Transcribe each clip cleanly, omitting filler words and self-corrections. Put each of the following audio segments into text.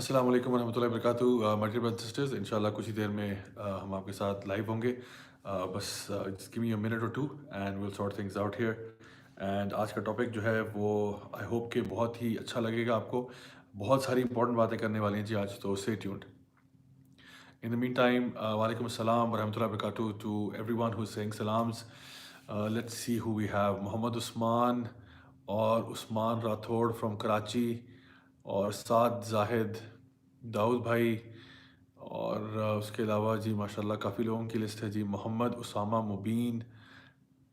السلام علیکم ورحمۃ اللہ وبرکاتہ مائی ڈیئر برادرز سسٹرز، انشاءاللہ کچھ ہی دیر میں ہم آپ کے ساتھ لائیو ہوں گے. بس just give me a minute اور to and will sort things out here. And آج کا ٹاپک جو ہے وہ آئی ہوپ کہ بہت ہی اچھا لگے گا آپ کو. بہت ساری امپورٹنٹ باتیں کرنے والی ہیں جی آج، تو stay tuned. In the mean time وعلیکم السلام ورحمۃ اللہ وبرکاتہ to everyone who is seeing salams. Let's see who we have. Muhammad Usman اور عثمان راتھوڑ فرام کراچی، اور سعد زاہد، داؤد بھائی، اور اس کے علاوہ جی ماشاءاللہ کافی لوگوں کی لسٹ ہے جی. محمد اسامہ مبین،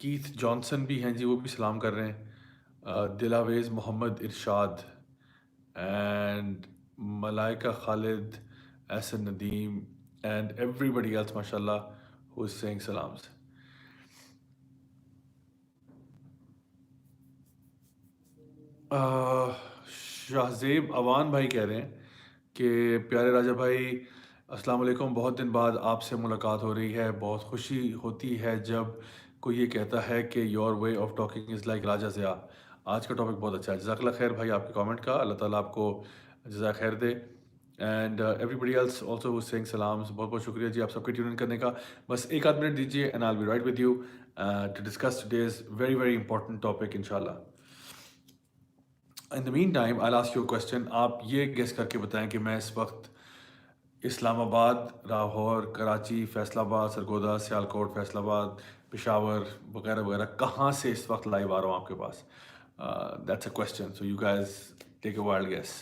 کیتھ جانسن بھی ہیں جی، وہ بھی سلام کر رہے ہیں. دلاویز محمد Irshad and Malaika Khalid, Ahsan Nadeem and everybody else ماشاءاللہ who is seeing salams. Shahzeb Awan بھائی کہہ رہے ہیں کہ پیارے راجہ بھائی السلام علیکم، بہت دن بعد آپ سے ملاقات ہو رہی ہے. بہت خوشی ہوتی ہے جب کوئی یہ کہتا ہے کہ your way of talking is like Raja Zia. آج کا ٹاپک بہت اچھا ہے. جزاک اللہ خیر بھائی آپ کے کامنٹ کا، اللہ تعالیٰ آپ کو جزائے خیر دے. And everybody else also who seeing salams. بہت بہت شکریہ جی آپ سب کے ٹیون ان کرنے کا. بس ایک آدھ منٹ دیجیے and I will be right with you to discuss today's very very important topic انشاءاللہ. In the mean time I ask you question. آپ یہ گیس کر کے بتائیں کہ میں اس وقت اسلام آباد، لاہور، کراچی، فیصل آباد، سرگودا، سیالکوٹ، فیصل آباد، پشاور وغیرہ وغیرہ کہاں سے اس وقت لائیو آ رہا ہوں آپ کے پاس. That's a question, so you guys take a wild guess.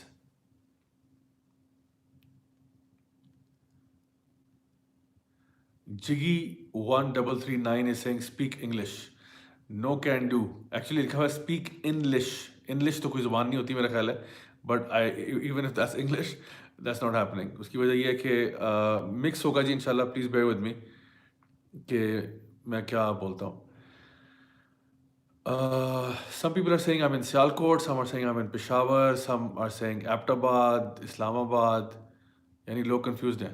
Jaggi 1339 is saying speak English. No can do. Actually لکھا ہوا ہے اسپیک انگلش. انگلش تو کوئی زبان نہیں ہوتی میرا خیال ہے، but even if that's English that's not happening. اس کی وجہ یہ ہے کہ مکس ہوگا جی انشاءاللہ. پلیز بیئر ود می کہ میں کیا بولتا ہوں. Some people are seeing I am in Sialkot, some are seeing I am in Peshawar, some are seeing Abbottabad, اسلام آباد. یعنی لوگ کنفیوزڈ ہیں.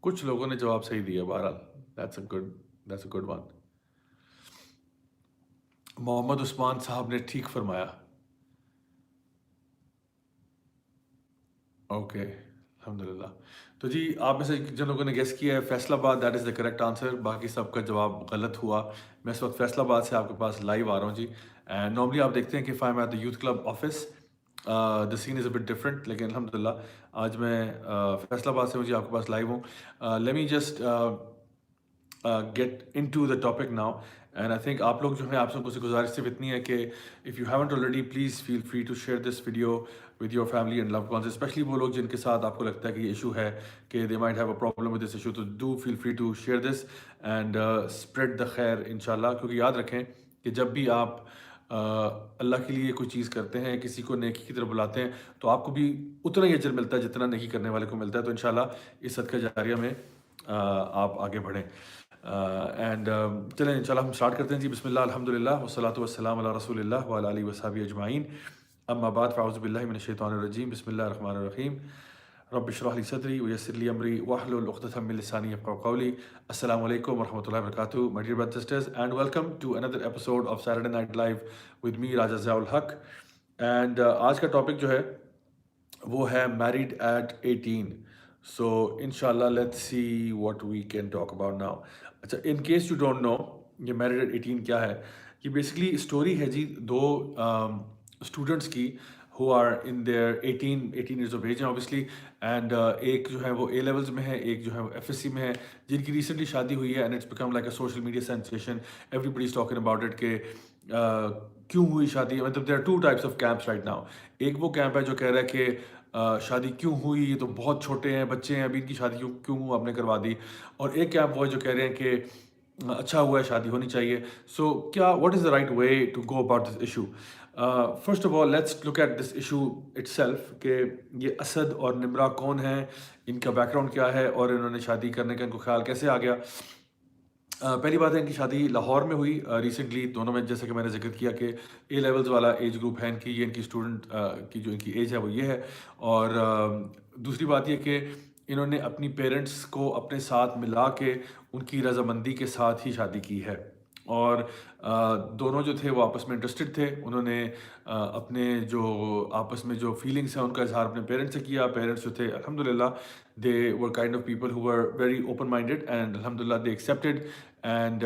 کچھ لوگوں نے جواب صحیح دیا بہرحال. That's a good one. Muhammad Usman sahab نے ٹھیک فرمایا. اوکے الحمد للہ. تو جی آپ میں سے جن لوگوں نے گیس کیا ہے فیصل آباد، that is the correct answer. باقی سب کا جواب غلط ہوا. میں اس وقت فیصل آباد سے آپ کے پاس لائیو آ رہا ہوں جی. اینڈ نارملی آپ دیکھتے ہیں کہ فائم at the youth club office the scene is a bit different, لیکن الحمد للہ آج میں فیصل آباد سے مجھے آپ کے پاس لائیو ہوں. Let me just get into the topic now. And I think آپ لوگ جو ہیں، آپ سب کو سے گزارش صرف اتنی ہے کہ if you haven't already please feel free to share this video with your family and loved ones, especially وہ لوگ جن کے ساتھ آپ کو لگتا ہے کہ یہ ایشو ہے، کہ they might have a problem with this issue. تو do feel free to share this and spread the خیر انشاءاللہ. کیونکہ یاد رکھیں کہ جب بھی آپ اللہ کے لیے کوئی چیز کرتے ہیں، کسی کو نیکی کی طرف بلاتے ہیں، تو آپ کو بھی اتنا ہی اجر ملتا ہے جتنا نیکی کرنے والے کو ملتا ہے. تو انشاءاللہ اس صدقہ جاریہ میں آپ آگے بڑھیں. اینڈ چلیں انشاءاللہ ہم اسٹارٹ کرتے ہیں جی. بسم اللہ الحمد للہ والصلاۃ والسلام علی رسول اللہ وعلی آلہ وصحبہ اجمعین. اما بعد فاعوذ باللہ من الشیطان الرجیم. بسم اللہ الرحمن الرحیم. رب اشرح لی صدری ویسر لی امری واحلل عقدۃ من لسانی یفقهوا قولی. السلام علیکم ورحمۃ اللہ وبرکاتہ my dear brothers and sisters, and welcome to another episode of Saturday Night Live with me Raja Zia ul Haq. And آج کا ٹاپک جو ہے وہ ہے میریڈ ایٹ 18. سو انشاءاللہ let's see what we can talk about now. اچھا، in case you don't know یہ married at 18 کیا ہے، یہ بیسکلی اسٹوری ہے جی دو اسٹوڈنٹس کی who are in their 18 years of age ہیں obviously. اینڈ ایک جو ہے وہ اے لیولز میں ہے، ایک جو ہے وہ ایف ایس سی میں ہے، جن کی ریسنٹلی شادی ہوئی ہے. And it's become like a social media sensation. Everybody is talking about it کہ کیوں ہوئی شادی. مطلب there are two types of camps right now. ایک وہ کیمپ ہے جو کہہ رہا ہے کہ شادی کیوں ہوئی، یہ تو بہت چھوٹے ہیں، بچے ہیں ابھی، ان کی شادی کیوں آپ نے کروا دی. اور ایک کیمپ وہ ہے جو کہہ رہے ہیں کہ اچھا ہوا ہے، شادی ہونی چاہیے. سو کیا what is the right way to go about this issue? First of all let's look at this issue itself کہ یہ اسد اور نمرہ کون ہیں، ان کا بیک گراؤنڈ کیا ہے، اور انہوں نے شادی کرنے کا ان کو خیال کیسے آ گیا. پہلی بات ہے ان کی شادی لاہور میں ہوئی ریسنٹلی. دونوں میں جیسے کہ میں نے ذکر کیا کہ اے لیولز والا ایج گروپ ہے ان کی، یہ ان کی اسٹوڈنٹ کی جو ان کی ایج ہے وہ یہ ہے. اور دوسری بات یہ کہ انہوں نے اپنی پیرنٹس کو اپنے ساتھ ملا کے ان کی رضامندی کے ساتھ ہی شادی کی ہے، اور دونوں جو تھے وہ آپس میں انٹرسٹڈ تھے. انہوں نے اپنے جو آپس میں جو فیلنگس ہیں ان کا اظہار اپنے پیرنٹس سے کیا. پیرنٹس جو تھے الحمدللہ they were kind of people who were very open minded and الحمدللہ دے ایکسیپٹیڈ، اینڈ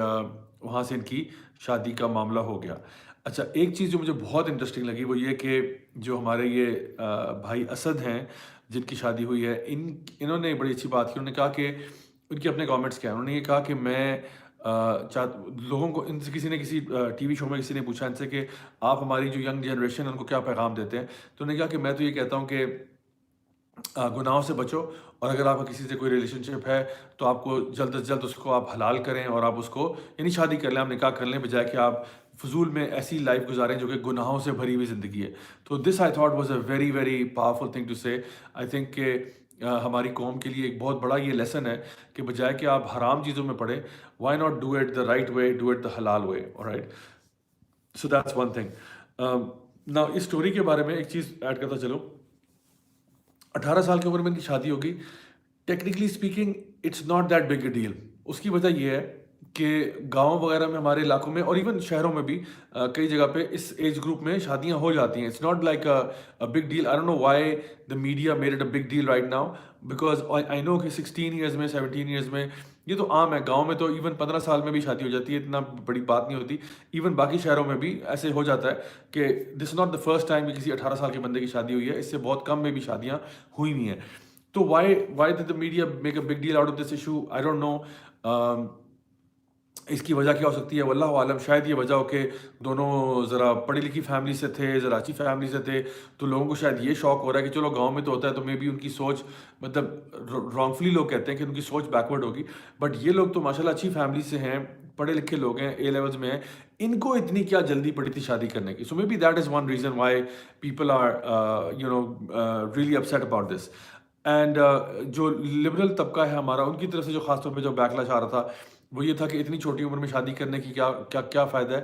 وہاں سے ان کی شادی کا معاملہ ہو گیا. اچھا، ایک چیز جو مجھے بہت انٹرسٹنگ لگی وہ یہ کہ جو ہمارے یہ بھائی اسد ہیں جن کی شادی ہوئی ہے، انہوں نے بڑی اچھی بات کی. انہوں نے کہا کہ ان کے اپنے کامنٹس کیا ہیں. انہوں نے یہ کہا کہ میں لوگوں کو، ان سے کسی نے کسی ٹی وی شو میں کسی نے پوچھا ان سے کہ آپ ہماری جو ینگ جنریشن ہے ان کو کیا پیغام دیتے ہیں، تو انہوں نے کہا کہ میں تو یہ کہتا ہوں کہ گناہوں سے بچو، اور اگر آپ کا کسی سے کوئی ریلیشن شپ ہے تو آپ کو جلد از جلد اس کو آپ حلال کریں، اور آپ اس کو یعنی شادی کر لیں، آپ نکاح کر لیں، بجائے کہ آپ فضول میں ایسی لائف گزاریں جو کہ گناہوں سے بھری ہوئی زندگی ہے. تو this I thought was a very very powerful thing to say. I think کہ ہماری قوم کے لیے ایک بہت بڑا یہ لیسن ہے کہ بجائے کہ آپ حرام چیزوں میں پڑیں، why not do it the right way, do it the حلال way. Right, so that's one thing. نا اس اسٹوری کے بارے میں ایک چیز ایڈ کرتا چلو. 18 سال کی عمر میں ان کی شادی ہوگی. Technically speaking it's not that big a deal. اس کی وجہ یہ ہے کہ گاؤں وغیرہ میں، ہمارے علاقوں میں، اور ایون شہروں میں بھی کئی جگہ پہ اس ایج گروپ میں شادیاں ہو جاتی ہیں. It's not like a big deal. I don't know why the media made it a big deal right now, because I know کہ 16 ایئرز میں، 17 ایئرز میں یہ تو عام ہے. گاؤں میں تو ایون 15 سال میں بھی شادی ہو جاتی ہے، اتنا بڑی بات نہیں ہوتی. ایون باقی شہروں میں بھی ایسے ہو جاتا ہے کہ this not the first time کہ کسی 18 سال کے بندے کی شادی ہوئی ہے. اس سے بہت کم میں بھی شادیاں ہوئی نہیں ہیں. تو Y ڈid the media make a big deal out of this issue? I don't know. اس کی وجہ کیا ہو سکتی ہے واللہ عالم. شاید یہ وجہ ہو کہ دونوں ذرا پڑھی لکھی فیملی سے تھے، ذرا اچھی فیملی سے تھے، تو لوگوں کو شاید یہ شوق ہو رہا ہے کہ چلو گاؤں میں تو ہوتا ہے، تو مے بی ان کی سوچ، مطلب رانگفلی لوگ کہتے ہیں کہ ان کی سوچ بیکورڈ ہوگی، بٹ یہ لوگ تو ماشاءاللہ اچھی فیملی سے ہیں، پڑھے لکھے لوگ ہیں، اے لیولز میں ہیں. ان کو اتنی کیا جلدی پڑی تھی شادی کرنے کی؟ So maybe that is one reason why people are really upset about this. And جو لبرل طبقہ ہے ہمارا، ان کی طرف سے جو خاص طور پہ جو بیکلاش آ رہا تھا وہ یہ تھا کہ اتنی چھوٹی عمر میں شادی کرنے کی کیا فائدہ ہے،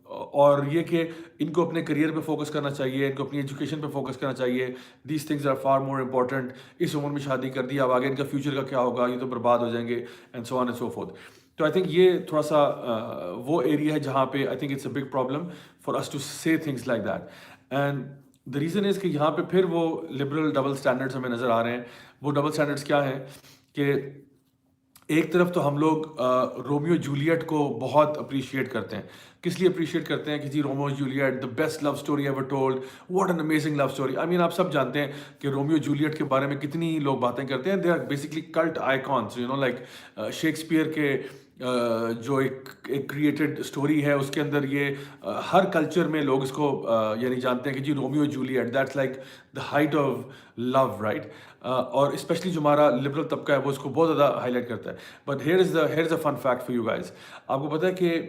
اور یہ کہ ان کو اپنے کریئر پہ فوکس کرنا چاہیے، ان کو اپنی ایجوکیشن پہ فوکس کرنا چاہیے. These things are far more important. اس عمر میں شادی کر دی، اب آگے ان کا فیوچر کا کیا ہوگا، یہ تو برباد ہو جائیں گے، and so on and so forth. تو آئی تھنک یہ تھوڑا سا وہ ایریا ہے جہاں پہ I think it's a big problem for us to say things like that. And the reason is کہ یہاں پہ پھر وہ لبرل ڈبل اسٹینڈرڈس ہمیں نظر آ رہے ہیں. وہ ڈبل اسٹینڈرڈس کیا ہیں کہ ایک طرف تو ہم لوگ رومیو جولیٹ کو بہت اپریشیٹ کرتے ہیں. کس لیے اپریشیٹ کرتے ہیں کہ جی Romeo Juliet the best love story ever told, what an amazing love story. I mean آپ سب جانتے ہیں کہ رومیو جولیٹ کے بارے میں کتنی لوگ باتیں کرتے ہیں. They are basically cult icons, you know like Shakespeare کے جو ایک کریٹڈ اسٹوری ہے، اس کے اندر یہ ہر کلچر میں لوگ اس کو یعنی جانتے ہیں کہ جی Romeo Juliet that's like the height of love, right. اور اسپیشلی جو ہمارا لبرل طبقہ ہے وہ اس کو بہت زیادہ ہائی لائٹ کرتا ہے. But here is a fun fact for you guys. آپ کو پتہ ہے کہ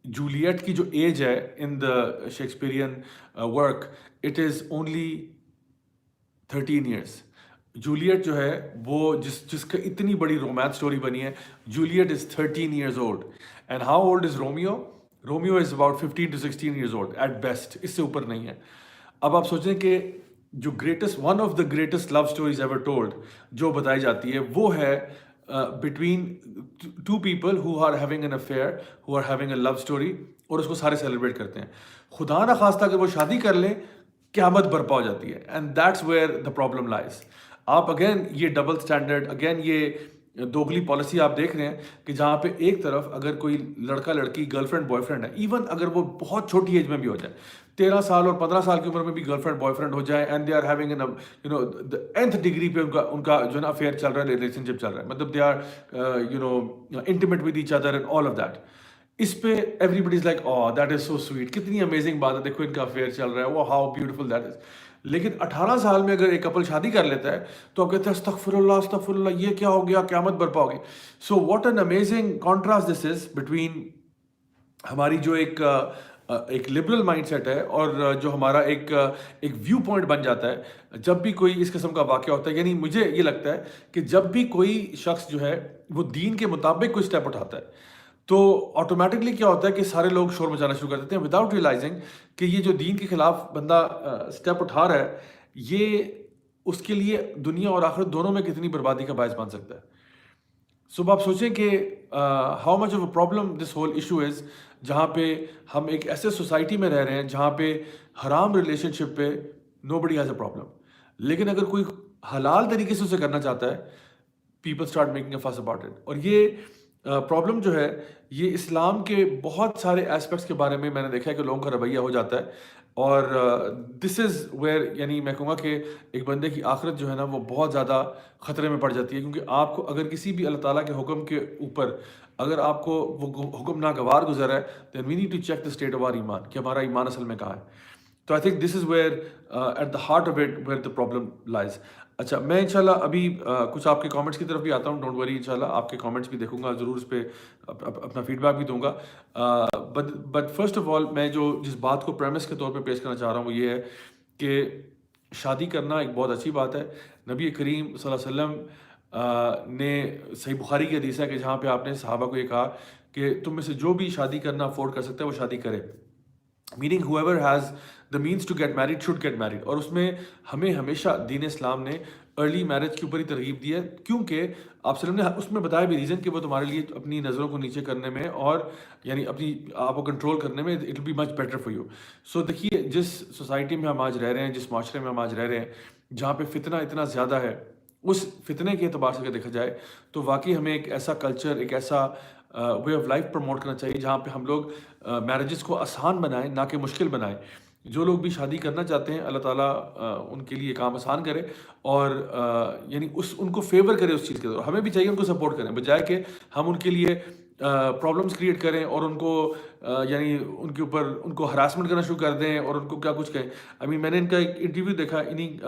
جولیٹ کی جو ایج ہے in the Shakespearean work, it is only 13 years. Juliet جو ہے وہ جس کا اتنی بڑی رومانس اسٹوری بنی ہے، Juliet is 13 years old. And how old is Romeo? Romeo is about 15 to 16 years old at best, اس سے اوپر نہیں ہے. اب آپ سوچیں کہ جو one of the greatest love stories ever told جو بتائی جاتی ہے وہ ہے between two people who are having an affair, who are having a love story, اور اس کو سارے سیلیبریٹ کرتے ہیں. خدا نہ خواستہ کہ وہ شادی کر لیں، قیامت برپا ہو جاتی ہے. And that's where the problem لائز. آپ اگین یہ ڈبل اسٹینڈرڈ، اگین یہ دوگلی پالیسی آپ دیکھ رہے ہیں کہ جہاں پہ ایک طرف اگر کوئی لڑکا لڑکی گرل فرینڈ بوائے فرینڈ ہے، ایون اگر وہ بہت چھوٹی ایج میں بھی ہو جائے، 13 سال اور 15 سال کی عمر میں بھی گرل فرینڈ بوائے فرینڈ ہو جائے، and they are having you know nth degree پہ ان کا جو ہے نا افیئر چل رہا ہے، ریلیشن شپ چل رہا ہے، مطلب they are you know intimate with each other and all of that. اس پہ everybody is like that is so sweet, کتنی امیزنگ بات ہے، دیکھو ان کا افیئر چل رہا ہے، وہ ہاؤ بیوٹیفل دیٹ از. لیکن 18 سال میں اگر ایک کپل شادی کر لیتا ہے تو آپ کہتے ہیں استغفر اللہ استغفر اللہ، یہ کیا ہو گیا، قیامت برپا ہوگی. So what an amazing contrast this is between ہماری جو ایک لبرل مائنڈ سیٹ ہے اور جو ہمارا ایک ویو پوائنٹ بن جاتا ہے جب بھی کوئی اس قسم کا واقعہ ہوتا ہے. یعنی مجھے یہ لگتا ہے کہ جب بھی کوئی شخص جو ہے وہ دین کے مطابق کوئی اسٹیپ اٹھاتا ہے تو آٹومیٹکلی کیا ہوتا ہے کہ سارے لوگ شور مچانا شروع کر دیتے ہیں وداؤٹ ریئلائزنگ کہ یہ جو دین کے خلاف بندہ اسٹیپ اٹھا رہا ہے، یہ اس کے لیے دنیا اور آخرت دونوں میں کتنی بربادی کا باعث بن سکتا ہے. صبح آپ سوچیں کہ how much of a problem this whole issue is, جہاں پہ ہم ایک ایسے سوسائٹی میں رہ رہے ہیں جہاں پہ حرام ریلیشن شپ پہ نو بڈی ہیز اے پرابلم، لیکن اگر کوئی حلال طریقے سے اسے کرنا چاہتا ہے پیپل اسٹارٹ میکنگ اے فس اباؤٹ اٹ. اور یہ پرابلم جو ہے یہ اسلام کے بہت سارے اسپیکٹس کے بارے میں نے دیکھا ہے کہ لوگوں کا رویہ ہو جاتا ہے. اور دس از ویئر یعنی میں کہوں گا کہ ایک بندے کی آخرت جو ہے نا وہ بہت زیادہ خطرے میں پڑ جاتی ہے، کیونکہ آپ کو اگر کسی بھی اللہ تعالیٰ کے حکم کے اوپر اگر آپ کو وہ حکم ناگوار گزر ہے then we need to check the state of our ایمان کہ ہمارا ایمان اصل میں کہاں ہے. تو I think this is where at the heart of it where the problem lies. اچھا میں انشاءاللہ ابھی کچھ آپ کے کامنٹس کی طرف بھی آتا ہوں، ڈونٹ وری، انشاءاللہ آپ کے کامنٹس بھی دیکھوں گا، ضرور اس پہ اپنا فیڈ بیک بھی دوں گا. بٹ فرسٹ آف آل میں جس بات کو پریمس کے طور پہ پیش کرنا چاہ رہا ہوں وہ یہ ہے کہ شادی کرنا ایک بہت اچھی بات ہے. نبی کریم صلی اللہ علیہ وسلم نے صحیح بخاری کی حدیث ہے کہ جہاں پہ آپ نے صحابہ کو یہ کہا کہ تم میں سے جو بھی شادی کرنا افورڈ کر سکتا ہے وہ شادی کرے، meaning whoever has the means to get married should get married. اور اس میں ہمیں ہمیشہ دین اسلام نے ارلی میرج کے اوپر ہی ترغیب دی ہے، کیونکہ آپ صلی اللہ علیہ وسلم نے اس میں بتایا بھی ریزن کہ وہ تمہارے لیے اپنی نظروں کو نیچے کرنے میں اور یعنی اپنی آپ کو کنٹرول کرنے میں it will be much better for you. سو دیکھیے جس سوسائٹی میں ہم آج رہ رہے ہیں، جس معاشرے میں ہم آج رہ رہے ہیں جہاں پہ فتنہ اتنا زیادہ ہے، اس فتنے کے اعتبار سے اگر دیکھا جائے تو واقعی ہمیں ایک ایسا کلچر، ایک ایسا وے آف لائف پروموٹ کرنا چاہیے جہاں پہ ہم لوگ میرجز کو آسان بنائیں نہ کہ مشکل بنائیں. جو لوگ بھی شادی کرنا چاہتے ہیں اللہ تعالیٰ ان کے لیے کام آسان کرے اور یعنی ان کو فیور کرے اس چیز کے طور. ہمیں بھی چاہیے ان کو سپورٹ کریں، بجائے کہ ہم ان کے لیے پرابلمس کریٹ کریں اور ان کو یعنی ان کے اوپر ان کو ہراسمنٹ کرنا شروع کر دیں اور ان کو کیا کچھ کہیں. میں نے ان کا ایک انٹرویو دیکھا انہیں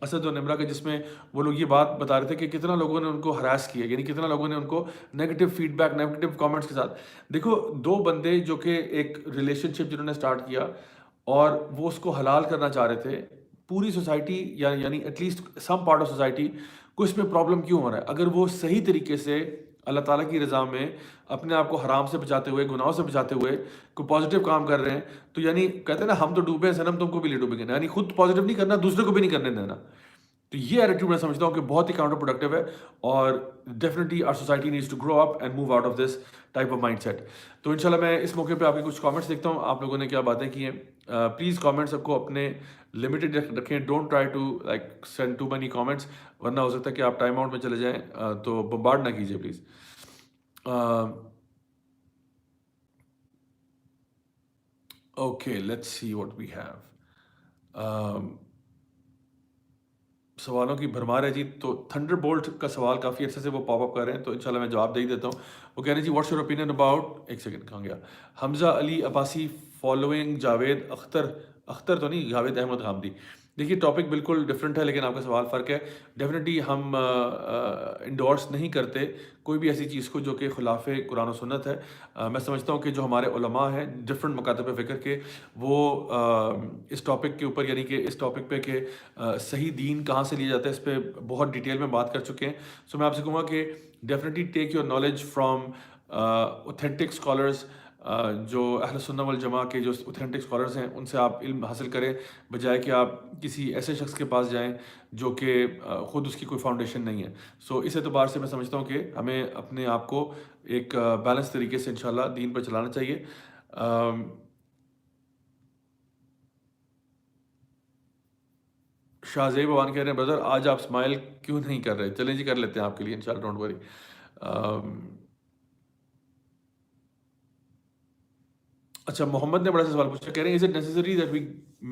اسد و نمرہ کا، جس میں وہ لوگ یہ بات بتا رہے تھے کہ کتنا لوگوں نے ان کو ہراس کیا، یعنی کتنا لوگوں نے ان کو negative feedback, negative comments کے ساتھ. دیکھو دو بندے جو کہ ایک ریلیشن شپ جنہوں نے اسٹارٹ کیا اور وہ اس کو حلال کرنا چاہ رہے تھے، پوری سوسائٹی یعنی at least some part of society کو اس میں پرابلم کیوں ہو رہا ہے؟ اگر وہ صحیح طریقے سے اللہ تعالیٰ کی رضا میں اپنے آپ کو حرام سے بچاتے ہوئے، گناہوں سے بچاتے ہوئے کوئی پازیٹیو کام کر رہے ہیں تو یعنی کہتے ہیں نا ہم تو ڈوبے ہیں صنم تم کو بھی لے ڈوبیں گے، یعنی خود پازیٹیو نہیں کرنا، دوسرے کو بھی نہیں کرنے دینا. تو یہ ایٹیٹیوڈ میں سمجھتا ہوں کہ بہت ہی کاؤنٹر پروڈکٹیو ہے اور definitely our society needs to grow up and move out of this type of mindset. تو انشاءاللہ میں اس موقع پہ آپ کے کچھ کامنٹس دیکھتا ہوں، آپ لوگوں نے کیا باتیں کی ہیں. پلیز کامنٹس سب کو اپنے لمیٹڈ رکھیں، don't try to like send too many comments, ورنہ ہو سکتا ہے کہ آپ ٹائم آؤٹ میں چلے جائیں. تو بمبارڈ نہ کیجیے please. Okay let's see what we have. سوالوں کی بھرمار ہے جی. تو تھنڈر بولٹ کا سوال کافی عرصے سے وہ پاپ اپ کر رہے ہیں، تو انشاءاللہ میں جواب دے ہی دیتا ہوں. وہ کہہ رہے ہیں جی واٹس یور اوپینین اباؤٹ، ایک سیکنڈ کہاں گیا، حمزہ علی عباسی فالوئنگ جاوید اختر تو نہیں، جاوید احمد غامدی. دیکھیے ٹاپک بالکل ڈفرینٹ ہے لیکن آپ کا سوال فرق ہے. ڈیفینیٹلی ہم انڈورس نہیں کرتے کوئی بھی ایسی چیز کو جو کہ خلاف قرآن و سنت ہے. میں سمجھتا ہوں کہ جو ہمارے علماء ہیں ڈفرینٹ مکاتب فکر کے، وہ اس ٹاپک کے اوپر یعنی کہ اس ٹاپک پہ کہ صحیح دین کہاں سے لیا جاتا ہے اس پہ بہت ڈیٹیل میں بات کر چکے ہیں. سو میں آپ سے کہوں گا کہ definitely take your knowledge from authentic scholars, جو اہل سنت والجماع کے جو اوتھینٹک اسکالرز ہیں ان سے آپ علم حاصل کریں، بجائے کہ آپ کسی ایسے شخص کے پاس جائیں جو کہ خود اس کی کوئی فاؤنڈیشن نہیں ہے. سو اس اعتبار سے میں سمجھتا ہوں کہ ہمیں اپنے آپ کو ایک بیلنس طریقے سے انشاءاللہ دین پر چلانا چاہیے. شاہ زیب بوان کہہ رہے ہیں بردر آج آپ اسمائل کیوں نہیں کر رہے؟ چلیں جی کر لیتے ہیں آپ کے لیے انشاءاللہ، ڈونٹ وری. اچھا محمد نے بڑا سا سوال پوچھا، کہہ رہے ہیں is it necessary that we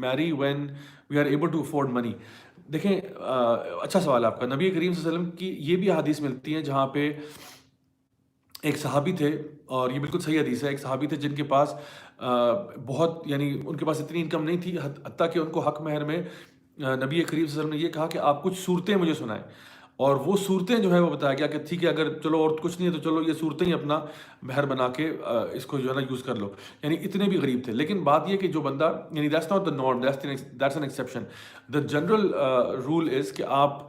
marry when we are able to afford money? دیکھیں اچھا سوال ہے آپ کا. نبی کریم صلی اللہ علیہ وسلم کی یہ بھی حدیث ملتی ہیں جہاں پہ ایک صحابی تھے، اور یہ بالکل صحیح حدیث ہے، ایک صحابی تھے جن کے پاس بہت یعنی ان کے پاس اتنی انکم نہیں تھی حتیٰ کہ ان کو حق مہر میں نبی کریم صلی اللہ علیہ وسلم نے یہ کہا کہ آپ کچھ صورتیں مجھے سنائیں. اور وہ صورتیں جو ہے وہ بتایا گیا کہ ٹھیک ہے اگر چلو اور کچھ نہیں ہے تو چلو یہ صورتیں ہی اپنا مہر بنا کے اس کو جو ہے نا یوز کر لو. یعنی اتنے بھی غریب تھے. لیکن بات یہ کہ جو بندہ یعنی that's not the norm, that's an exception. The general rule is کہ آپ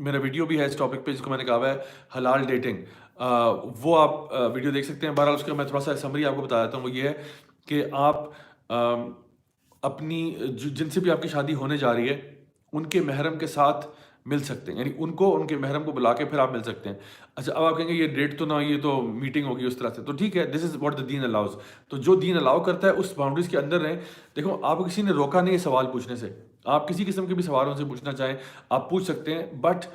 میرا ویڈیو بھی ہے اس ٹاپک پہ جس کو میں نے کہا ہے حلال ڈیٹنگ، وہ آپ ویڈیو دیکھ سکتے ہیں. بہرحال اس کا میں تھوڑا سا سمری آپ کو بتا دیتا ہوں. وہ یہ ہے کہ آپ اپنی جن سے بھی آپ کی شادی ہونے جا رہی ہے ان کے محرم کے ساتھ مل سکتے ہیں، یعنی ان کو ان کے محرم کو بلا کے پھر آپ مل سکتے ہیں. اچھا اب آپ کہیں گے یہ ڈیٹ تو نہ، یہ تو میٹنگ ہوگی اس طرح سے، تو ٹھیک ہے، دس is what the then allows. تو جو دین الاؤ کرتا ہے اس باؤنڈریز کے اندر رہیں. دیکھو آپ کو کسی نے روکا نہیں ہے سوال پوچھنے سے، آپ کسی قسم کے بھی سوال ان سے پوچھنا چاہیں آپ پوچھ سکتے ہیں، but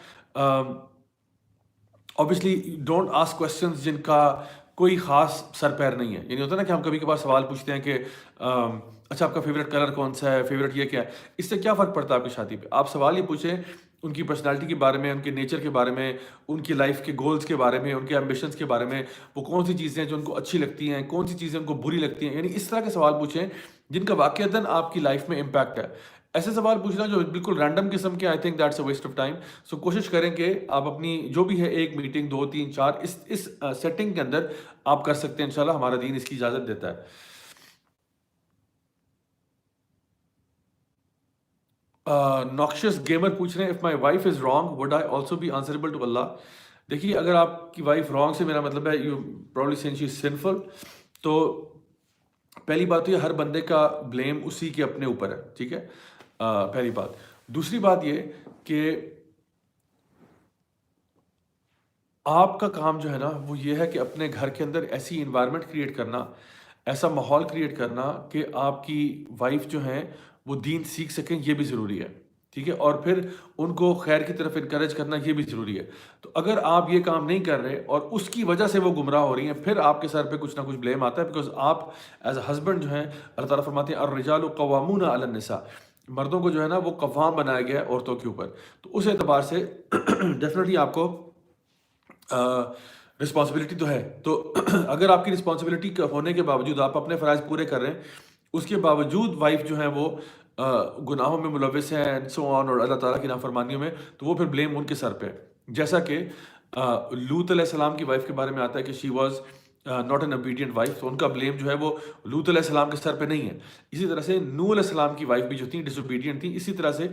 obviously don't ask questions جن کا کوئی خاص سر پیر نہیں ہے. یعنی ہوتا ہے نا کہ ہم کبھی کبھار سوال پوچھتے ہیں کہ اچھا آپ کا فیوریٹ کلر کون سا ہے، فیوریٹ یہ کیا ہے. اس سے کیا فرق پڑتا ہے آپ کی شادی پہ؟ آپ سوال یہ پوچھیں ان کی پرسنالٹی کے بارے میں، ان کے نیچر کے بارے میں، ان کی لائف کے گولز کے بارے میں، ان کے ایمبیشنز کے بارے میں، وہ کون سی چیزیں ہیں جو ان کو اچھی لگتی ہیں، کون سی چیزیں ان کو بری لگتی ہیں. یعنی اس طرح کے سوال پوچھیں جن کا واقعتاً آپ کی لائف میں امپیکٹ ہے. ایسے سوال پوچھنا جو بالکل رینڈم قسم کے، I think that's a waste of time. سو کوشش کریں کہ آپ اپنی جو بھی ہے ایک میٹنگ 2 3 4 اس سیٹنگ کے اندر آپ کر سکتے ہیں. انشاءاللہ ہمارا دین اس کی اجازت دیتا ہے. نوکشس گیمر پوچھ رہے ہیں if my wife is wrong would I also be answerable to Allah. دیکھیے اگر آپ کی وائف رانگ سے میرا مطلب ہے یو پرابلی سینگ شی از سنفل، تو پہلی بات تو یہ ہر بندے کا بلیم اسی کے اپنے اوپر ہے، ٹھیک ہے، پہلی بات. دوسری بات یہ کہ آپ کا کام جو ہے نا وہ یہ ہے کہ اپنے گھر کے اندر ایسی انوائرمنٹ کریٹ کرنا، ایسا ماحول کریٹ کرنا کہ آپ کی وائف جو ہیں وہ دین سیکھ سکیں، یہ بھی ضروری ہے، ٹھیک ہے. اور پھر ان کو خیر کی طرف انکریج کرنا یہ بھی ضروری ہے. تو اگر آپ یہ کام نہیں کر رہے اور اس کی وجہ سے وہ گمراہ ہو رہی ہیں، پھر آپ کے سر پہ کچھ نہ کچھ بلیم آتا ہے، بیکاز آپ ایز اے ہسبینڈ جو ہیں اللہ تعالیٰ فرماتے ہیں الرجال قوامون علی النساء، مردوں کو جو ہے نا وہ قوام بنایا گیا ہے عورتوں کے اوپر. تو اس اعتبار سے ڈیفینیٹلی آپ کو رسپانسبلٹی تو ہے. تو اگر آپ کی رسپانسبلٹی ہونے کے باوجود آپ اپنے فرائض پورے کر رہے ہیں، اس کے باوجود وائف جو ہے وہ گناہوں میں ملوث ہے اینڈ سو آن، اور اللہ تعالیٰ کی نافرمانیوں میں، تو وہ پھر بلیم ان کے سر پہ. جیسا کہ لوط علیہ السلام کی وائف کے بارے میں آتا ہے کہ she was not an obedient wife, تو ان کا بلیم جو ہے وہ لوط علیہ السلام کے سر پہ نہیں ہے. اسی طرح سے نوح علیہ السلام کی وائف بھی جو تھیں ڈس اوبیڈینٹ تھیں، اسی طرح سے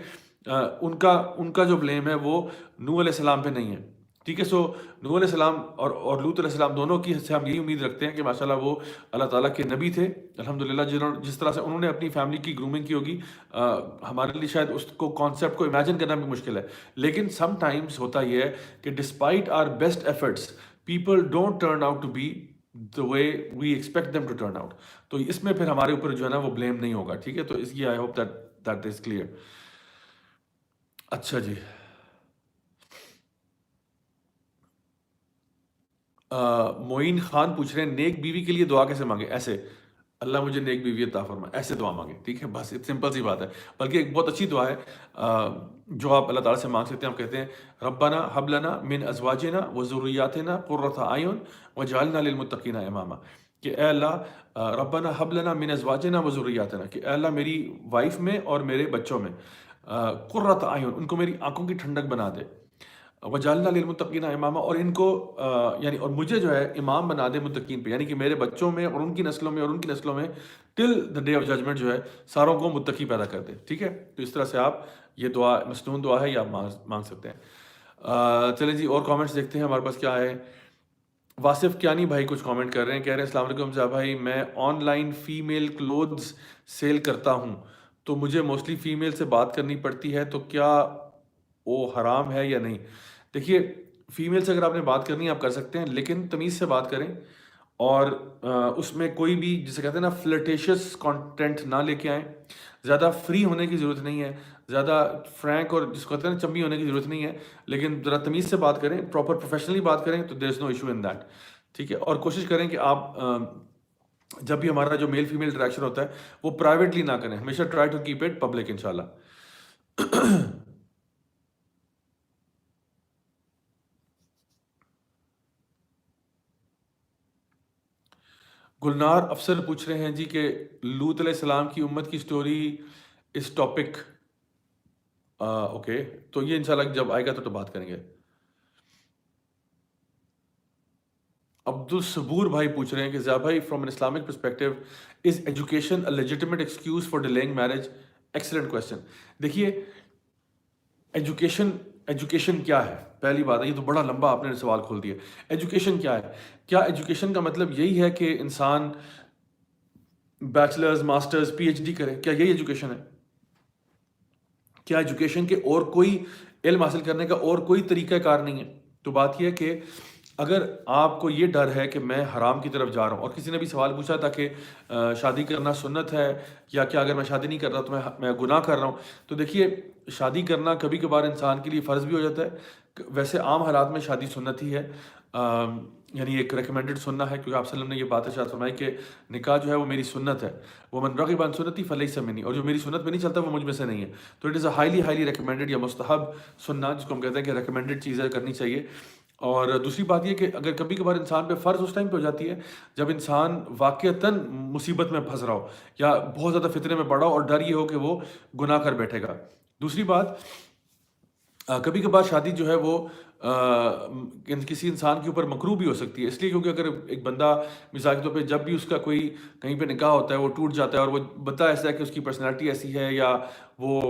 ان کا جو بلیم ہے وہ نوح علیہ السلام پہ نہیں ہے، ٹھیک ہے. سو نوح علیہ السلام اور لوط علیہ السلام دونوں کی سے ہم یہی امید رکھتے ہیں کہ ماشاءاللہ وہ اللہ تعالیٰ کے نبی تھے الحمدللہ. جس طرح سے انہوں نے اپنی فیملی کی گرومنگ کی ہوگی، ہمارے لیے شاید اس کو کانسیپٹ کو امیجن کرنا بھی مشکل ہے، لیکن سم ٹائمز ہوتا یہ ہے کہ despite our best efforts people don't turn out to be the way we expect them to turn out. تو اس میں پھر ہمارے اوپر جو ہے نا وہ بلیم نہیں ہوگا، ٹھیک ہے. تو اس کی I hope that is clear. اچھا جی، معین خان پوچھ رہے ہیں نیک بیوی کے لیے دعا کیسے مانگے؟ ایسے اللہ مجھے نیک بیوی عطا فرمائے، ایسے دعا مانگے، ٹھیک ہے، بس سمپل سی بات ہے. بلکہ ایک بہت اچھی دعا ہے جو آپ اللہ تعالیٰ سے مانگ سکتے ہیں. ہم کہتے ہیں ربنا ہب لنا من ازواجنا و ذریاتنا قرۃ اعین وجعلنا للمتقین اماما، کہ اے اللہ ربنا ہب لنا من ازواجنا و ذریاتنا، کہ اے اللہ میری وائف میں اور میرے بچوں میں قرۃ اعین، ان کو میری آنکھوں کی ٹھنڈک بنا دے، وجعلنا للمتقین اماما، اور ان کو یعنی اور مجھے جو ہے امام بنا دے متقین پہ، یعنی کہ میرے بچوں میں اور ان کی نسلوں میں اور ان کی نسلوں میں ٹل دا ڈے آف ججمنٹ جو ہے ساروں کو متقی پیدا کر دے، ٹھیک ہے. تو اس طرح سے آپ یہ دعا مسنون دعا ہے، یہ آپ مانگ سکتے ہیں. چلیں جی اور کامنٹس دیکھتے ہیں ہمارے پاس کیا ہے. واصف کیانی بھائی کچھ کامنٹ کر رہے ہیں، کہہ رہے ہیں السلام علیکم زیا بھائی، میں online female clothes sale کرتا ہوں، تو مجھے موسٹلی فیمیل سے بات کرنی پڑتی ہے، تو کیا وہ حرام ہے یا نہیں؟ دیکھیے فیمیل سے اگر آپ نے بات کرنی ہے آپ کر سکتے ہیں، لیکن تمیز سے بات کریں، اور اس میں کوئی بھی جسے کہتے ہیں نا فلرٹیشس کانٹینٹ نہ لے کے آئیں. زیادہ فری ہونے کی ضرورت نہیں ہے، زیادہ فرینک اور جس کو کہتے ہیں نا چمبی ہونے کی ضرورت نہیں ہے، لیکن ذرا تمیز سے بات کریں، پراپر پروفیشنلی بات کریں، تو دیر is no issue in that, ٹھیک ہے. اور کوشش کریں کہ آپ جب بھی ہمارا جو میل فیمیل انٹریکشن ہوتا ہے وہ پرائیویٹلی نہ کریں، ہمیشہ try to keep it public انشاءاللہ. گلنار افسر پوچھ رہے ہیں جی کہ لوط علیہ السلام کی امت کی سٹوری اس ٹاپک، اوکے، تو یہ انشاءاللہ جب آئے گا تو بات کریں گے. عبدالصبور بھائی پوچھ رہے ہیں کہ زیا بھائی from an Islamic perspective is education a legitimate excuse for delaying marriage? Excellent question. دیکھیے ایجوکیشن ایجوکیشن کیا ہے؟ پہلی بات ہے، یہ تو بڑا لمبا آپ نے سوال کھول دیا۔ ایجوکیشن کیا ہے؟ کیا ایجوکیشن کا مطلب یہی ہے کہ انسان bachelors, masters, P H D کرے؟ کیا یہی ایجوکیشن ہے؟ کیا ایجوکیشن کے اور کوئی علم حاصل کرنے کا اور کوئی طریقہ کار نہیں ہے؟ تو بات یہ ہے کہ اگر آپ کو یہ ڈر ہے کہ میں حرام کی طرف جا رہا ہوں، اور کسی نے بھی سوال پوچھا تھا کہ شادی کرنا سنت ہے یا کیا اگر میں شادی نہیں کر رہا تو میں گناہ کر رہا ہوں؟ تو دیکھیے، شادی کرنا کبھی کبھار انسان کے لیے فرض بھی ہو جاتا ہے، ویسے عام حالات میں شادی سنت ہی ہے، یعنی ایک ریکمینڈڈ سننا ہے، کیونکہ آپ صلی اللہ علیہ وسلم نے یہ بات ارشاد فرمائی کہ نکاح جو ہے وہ میری سنت ہے، وہ من رغب عن سنتی فلیس منی، اور جو میری سنت میں نہیں چلتا وہ مجھ میں سے نہیں ہے۔ تو it is a highly recommended یا مستحب سننا، جس کو ہم کہتے ہیں کہ ریکمینڈڈ چیزیں کرنی چاہیے۔ اور دوسری بات یہ کہ اگر کبھی کبھار انسان پہ فرض اس ٹائم پہ ہو جاتی ہے جب انسان واقعتاً مصیبت میں پھنس رہا ہو یا بہت زیادہ فتنے میں پڑا ہو، اور ڈر یہ ہو کہ وہ گناہ کر بیٹھے گا۔ دوسری بات، کبھی کبھار شادی جو ہے وہ کسی انسان کے اوپر مکروہ بھی ہو سکتی ہے، اس لیے کیونکہ اگر ایک بندہ مثال کے طور پہ جب بھی اس کا کوئی کہیں پہ نکاح ہوتا ہے وہ ٹوٹ جاتا ہے، اور وہ بندہ ایسا ہے کہ اس کی پرسنالٹی ایسی ہے یا وہ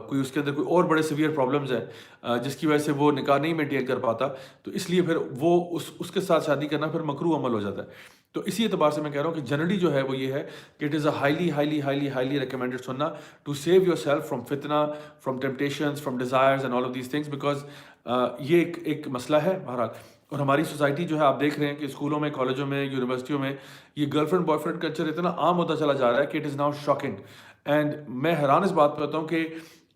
کوئی اس کے اندر کوئی اور بڑے سیویئر پرابلمز ہیں جس کی وجہ سے وہ نکاح نہیں مینٹین کر پاتا، تو اس لیے پھر وہ اس کے ساتھ شادی کرنا پھر مکروہ عمل ہو جاتا ہے۔ تو اسی اعتبار سے میں کہہ رہا ہوں کہ جنرلی جو ہے وہ یہ ہے کہ it is a highly recommended سننا to save yourself from فتنہ، from temptations, from desires and all of these things, because یہ ایک مسئلہ ہے بہرحال۔ اور ہماری سوسائٹی جو ہے، آپ دیکھ رہے ہیں کہ اسکولوں میں، کالجوں میں، یونیورسٹیوں میں یہ girl friend boy friend culture اتنا عام ہوتا چلا جا رہا ہے کہ it is now shocking, and میں حیران اس بات پہ ہوتا ہوں کہ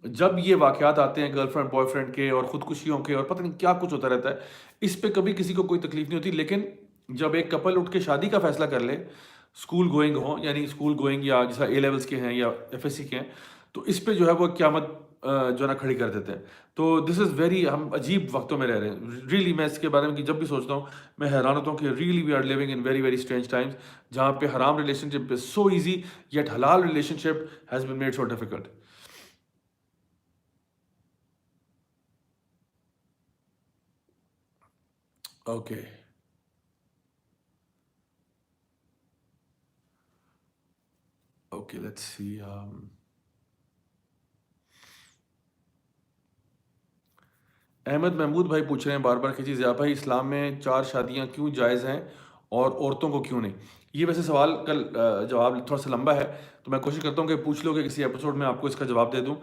جب یہ واقعات آتے ہیں گرل فرینڈ بوائے فرینڈ کے اور خودکشیوں کے اور پتہ نہیں کیا کچھ ہوتا رہتا ہے، اس پہ کبھی کسی کو کوئی تکلیف نہیں ہوتی، لیکن جب ایک کپل اٹھ کے شادی کا فیصلہ کر لے، اسکول گوئنگ ہوں، یعنی اسکول گوئنگ یا جیسا اے لیولس کے ہیں یا ایف ایس سی کے ہیں، تو اس پہ جو ہے وہ قیامت جو ہے نا کھڑی کر دیتے ہیں۔ تو دس از ویری، ہم عجیب وقتوں میں رہ رہے ہیں ریئلی۔ میں اس کے بارے میں جب بھی سوچتا ہوں میں حیران ہوتا ہوں کہ really we are living in very strange times, جہاں پہ حرام relationship is so easy yet حلال relationship has been made so difficult. Okay, okay, let's see. Ahmad Mahmood بھائی پوچھ رہے ہیں بار بار کہ جی ضیاء بھائی، اسلام میں 4 شادیاں کیوں جائز ہیں اور عورتوں کو کیوں نہیں؟ یہ ویسے سوال کل جواب تھوڑا سا لمبا ہے، تو میں کوشش کرتا ہوں کہ پوچھ لو کہ کسی ایپیسوڈ میں آپ کو اس کا جواب دے دوں۔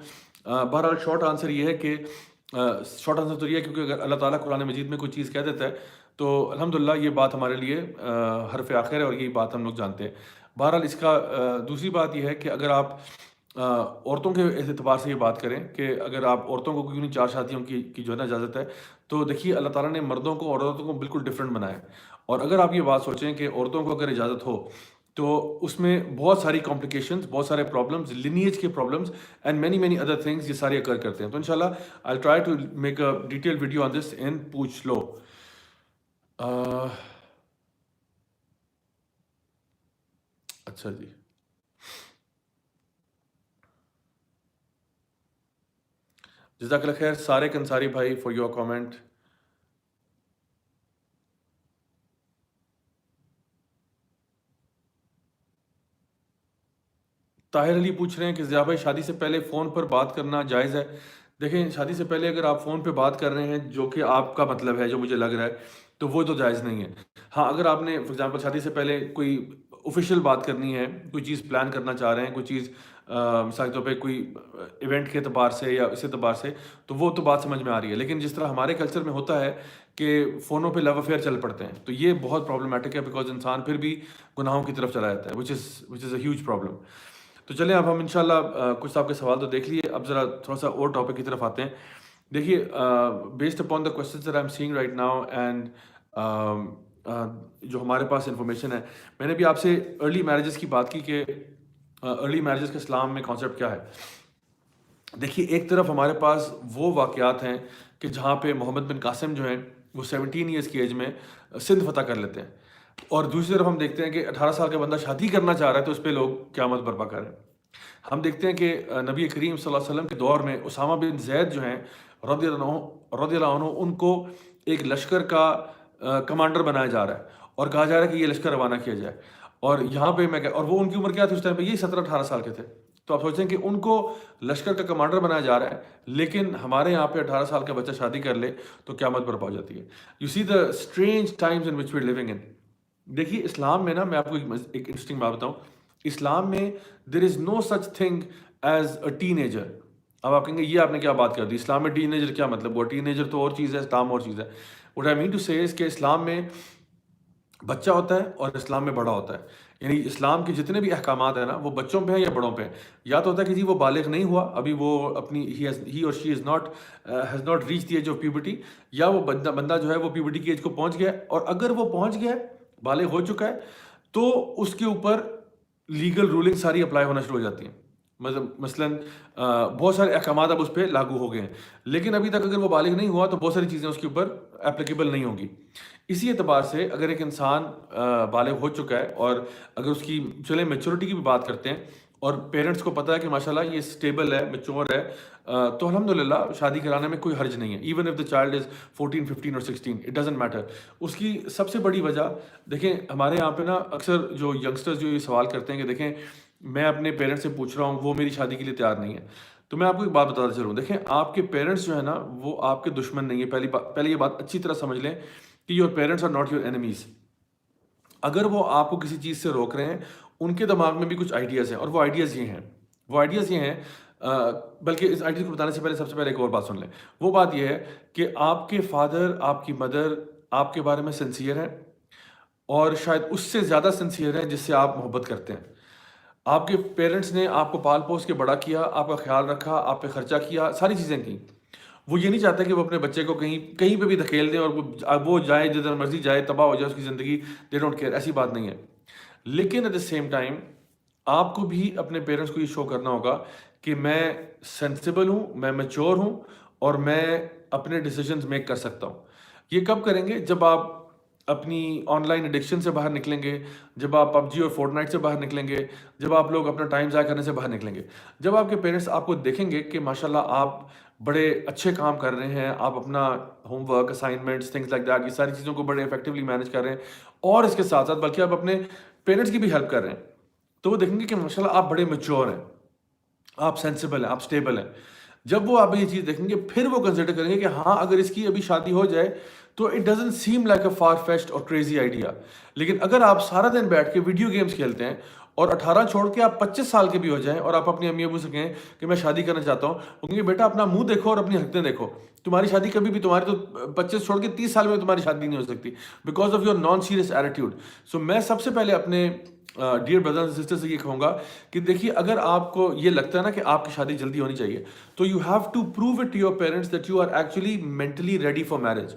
بہرحال شارٹ آنسر یہ ہے کہ شارٹ آنسر تو یہ ہے کیونکہ اگر اللہ تعالیٰ قرآن مجید میں کوئی چیز کہہ دیتا ہے تو الحمدللہ یہ بات ہمارے لیے حرف آخر ہے، اور یہی بات ہم لوگ جانتے ہیں۔ بہرحال اس کا دوسری بات یہ ہے کہ اگر آپ عورتوں کے اعتبار سے یہ بات کریں کہ اگر آپ عورتوں کو کیوں نہیں 4 شادیوں کی جو ہے نا اجازت ہے، تو دیکھیے اللہ تعالیٰ نے مردوں کو اور عورتوں کو بالکل ڈفرینٹ بنایا ہے، اور اگر آپ یہ بات سوچیں کہ عورتوں کو اگر اجازت ہو تو اس میں بہت ساری کمپلیکیشنز، بہت سارے پرابلمز، لینیج کے problems and many other things یہ سارے اکر کرتے ہیں۔ تو انشاءاللہ I try to make a detail video on this ان پوچھ لو۔ اچھا جی، جزاک اللہ خیر سارق انصاری بھائی فار یور کامنٹ۔ طاہر علی پوچھ رہے ہیں کہ ضیاء بھائی شادی سے پہلے فون پر بات کرنا جائز ہے؟ دیکھیں، شادی سے پہلے اگر آپ فون پہ بات کر رہے ہیں جو کہ آپ کا مطلب ہے، جو مجھے لگ رہا ہے، تو وہ تو جائز نہیں ہے۔ ہاں، اگر آپ نے فار ایگزامپل شادی سے پہلے کوئی اوفیشیل بات کرنی ہے، کوئی چیز پلان کرنا چاہ رہے ہیں، کوئی چیز مثال کے طور پہ کوئی ایونٹ کے اعتبار سے یا اس اعتبار سے، تو وہ تو بات سمجھ میں آ رہی ہے، لیکن جس طرح ہمارے کلچر میں ہوتا ہے کہ فونوں پہ لو افیئر چل پڑتے ہیں، تو یہ بہت پرابلمٹک ہے، بیکاز انسان پھر بھی گناہوں کی طرف چلا جاتا ہے، وچ از اے ہیوج پرابلم۔ تو چلیں اب ہم انشاءاللہ کچھ آپ کے سوال تو دیکھ لیے، اب ذرا تھوڑا سا اور ٹاپک کی طرف آتے ہیں۔ دیکھیے، based upon the questions that I am seeing right now and جو ہمارے پاس انفارمیشن ہے، میں نے بھی آپ سے ارلی میرجز کی بات کی کہ ارلی میرجز کا اسلام میں کانسیپٹ کیا ہے۔ دیکھیے، ایک طرف ہمارے پاس وہ واقعات ہیں کہ جہاں پہ محمد بن قاسم جو ہیں وہ 17 ایئرس کی ایج میں سندھ فتح کر لیتے ہیں، اور دوسری طرف ہم دیکھتے ہیں کہ 18 سال کا بندہ شادی کرنا چاہ رہا ہے تو اس پہ لوگ قیامت برپا کر رہے ہیں۔ ہم دیکھتے ہیں کہ نبی کریم صلی اللہ علیہ وسلم کے دور میں اسامہ بن زید جو ہیں رضی اللہ عنہ، ان کو ایک لشکر کا کمانڈر بنایا جا رہا ہے اور کہا جا رہا ہے کہ یہ لشکر روانہ کیا جائے، اور یہاں پہ اور وہ ان کی عمر کیا تھی اس ٹائم پہ؟ یہ 17-18 سال کے تھے۔ تو آپ سوچیں کہ ان کو لشکر کا کمانڈر بنایا جا رہا ہے، لیکن ہمارے یہاں پہ 18 سال کا بچہ شادی کر لے تو قیامت برپا ہو جاتی ہے. You see the strange times in which we are living in. دیکھیے اسلام میں نا، میں آپ کو ایک انٹرسٹنگ بات بتاؤں. اسلام میں there is no such thing as a teenager. اب آپ کہیں گے یہ آپ نے کیا بات کر دی، اسلام میں ٹین ایجر کیا مطلب؟ وہ ٹین ایجر تو اور چیز ہے، اسلام اور چیز ہے. وٹ آئی مین ٹو سے اس کہ اسلام میں بچہ ہوتا ہے اور اسلام میں بڑا ہوتا ہے. یعنی اسلام کے جتنے بھی احکامات ہیں نا، وہ بچوں پہ ہیں یا بڑوں پہ ہیں. یا تو ہوتا ہے کہ جی وہ بالغ نہیں ہوا ابھی، وہ اپنی ہی اور she has not reach the age of puberty, یا وہ بندہ جو ہے وہ پیوبرٹی کی ایج کو پہنچ گیا ہے، اور اگر وہ پہنچ گیا ہے، بالغ ہو چکا ہے، تو اس کے اوپر لیگل رولنگ ساری اپلائی ہونا شروع ہو جاتی ہیں. مثلاً بہت سارے احکامات اب اس پہ لاگو ہو گئے ہیں، لیکن ابھی تک اگر وہ بالغ نہیں ہوا تو بہت ساری چیزیں اس کے اوپر اپلیکیبل نہیں ہوں گی. اسی اعتبار سے اگر ایک انسان بالغ ہو چکا ہے، اور اگر اس کی چلیں میچورٹی کی بھی بات کرتے ہیں، اور پیرنٹس کو پتہ ہے کہ ماشاءاللہ یہ اسٹیبل ہے، میچور ہے، تو الحمدللہ شادی کرانے میں کوئی حرج نہیں ہے. Even if the child is 14 15 اور 16 اٹ ڈزنٹ میٹر. اس کی سب سے بڑی وجہ دیکھیں، ہمارے یہاں پہ نا اکثر جو ینگسٹرز جو یہ سوال کرتے ہیں کہ دیکھیں میں اپنے پیرنٹس سے پوچھ رہا ہوں، وہ میری شادی کے لیے تیار نہیں ہے. تو میں آپ کو ایک بات بتاتا چلوں. دیکھیں آپ کے پیرنٹس جو ہے نا، وہ آپ کے دشمن نہیں ہیں. پہلے یہ بات اچھی طرح سمجھ لیں کہ your parents are not your enemies. اگر وہ آپ کو کسی چیز سے روک رہے ہیں، ان کے دماغ میں بھی کچھ آئیڈیاز ہیں، اور وہ آئیڈیاز یہ ہیں بلکہ اس آئیڈیاز کو بتانے سے پہلے سب سے پہلے ایک اور بات سن لیں. وہ بات یہ ہے کہ آپ کے فادر، آپ کی مدر آپ کے بارے میں سنسیئر ہیں، اور شاید اس سے زیادہ سنسیئر ہیں جس سے آپ محبت کرتے ہیں. آپ کے پیرنٹس نے آپ کو پال پوس کے بڑا کیا، آپ کا خیال رکھا، آپ پہ خرچہ کیا، ساری چیزیں کی. وہ یہ نہیں چاہتے کہ وہ اپنے بچے کو کہیں پہ بھی دھکیل دیں اور وہ جائے جدھر مرضی جائے، تباہ ہو جائے اس کی زندگی. دے ڈونٹ کیئر، ایسی بات نہیں ہے. لیکن ایٹ دا سیم ٹائم آپ کو بھی اپنے پیرنٹس کو یہ شو کرنا ہوگا کہ میں سینسیبل ہوں، میں میچور ہوں، اور میں اپنے ڈیسیجنز میک کر سکتا ہوں. یہ کب کریں گے؟ جب آپ اپنی آن لائن ایڈکشن سے باہر نکلیں گے، جب آپ پب جی اور فورٹ نائٹ سے باہر نکلیں گے، جب آپ لوگ اپنا ٹائم ضائع کرنے سے باہر نکلیں گے. جب آپ کے پیرنٹس آپ کو دیکھیں گے کہ ماشاءاللہ آپ بڑے اچھے کام کر رہے ہیں، آپ اپنا home work, assignments, things like that, یہ ساری چیزوں کو بڑے افیکٹولی مینیج کر رہے ہیں، اور اس کے ساتھ ساتھ بلکہ آپ اپنے پیرنٹس کی بھی ہیلپ کر رہے ہیں، تو وہ دیکھیں گے کہ ماشاءاللہ آپ بڑے میچور ہیں، آپ سینسیبل ہیں، آپ اسٹیبل ہیں. جب وہ آپ یہ چیز دیکھیں گے، پھر وہ کنسیڈر کریں گے کہ ہاں اگر اس کی ابھی شادی ہو جائے تو it doesn't seem like a for fetched اور کریزی آئیڈیا. لیکن اگر آپ سارا دن بیٹھ کے ویڈیو گیمز کھیلتے ہیں، اور 18 چھوڑ کے آپ 25 سال کے بھی ہو جائیں، اور آپ اپنی امی ابو سے کہیں کہ میں شادی کرنا چاہتا ہوں، وہ کہیں گے بیٹا اپنا منہ دیکھو اور اپنی حرکتیں دیکھو. تمہاری شادی کبھی بھی، تمہاری تو 25 چھوڑ کے 30 سال میں تمہاری شادی نہیں ہو سکتی، because of your non serious attitude. So میں سب سے پہلے اپنے ڈیئر بردرز اینڈ سسٹر سے یہ کہوں گا کہ دیکھیے اگر آپ کو یہ لگتا ہے نا کہ آپ کی شادی جلدی ہونی چاہیے، تو you have to prove it to your parents that you are actually mentally ready for marriage.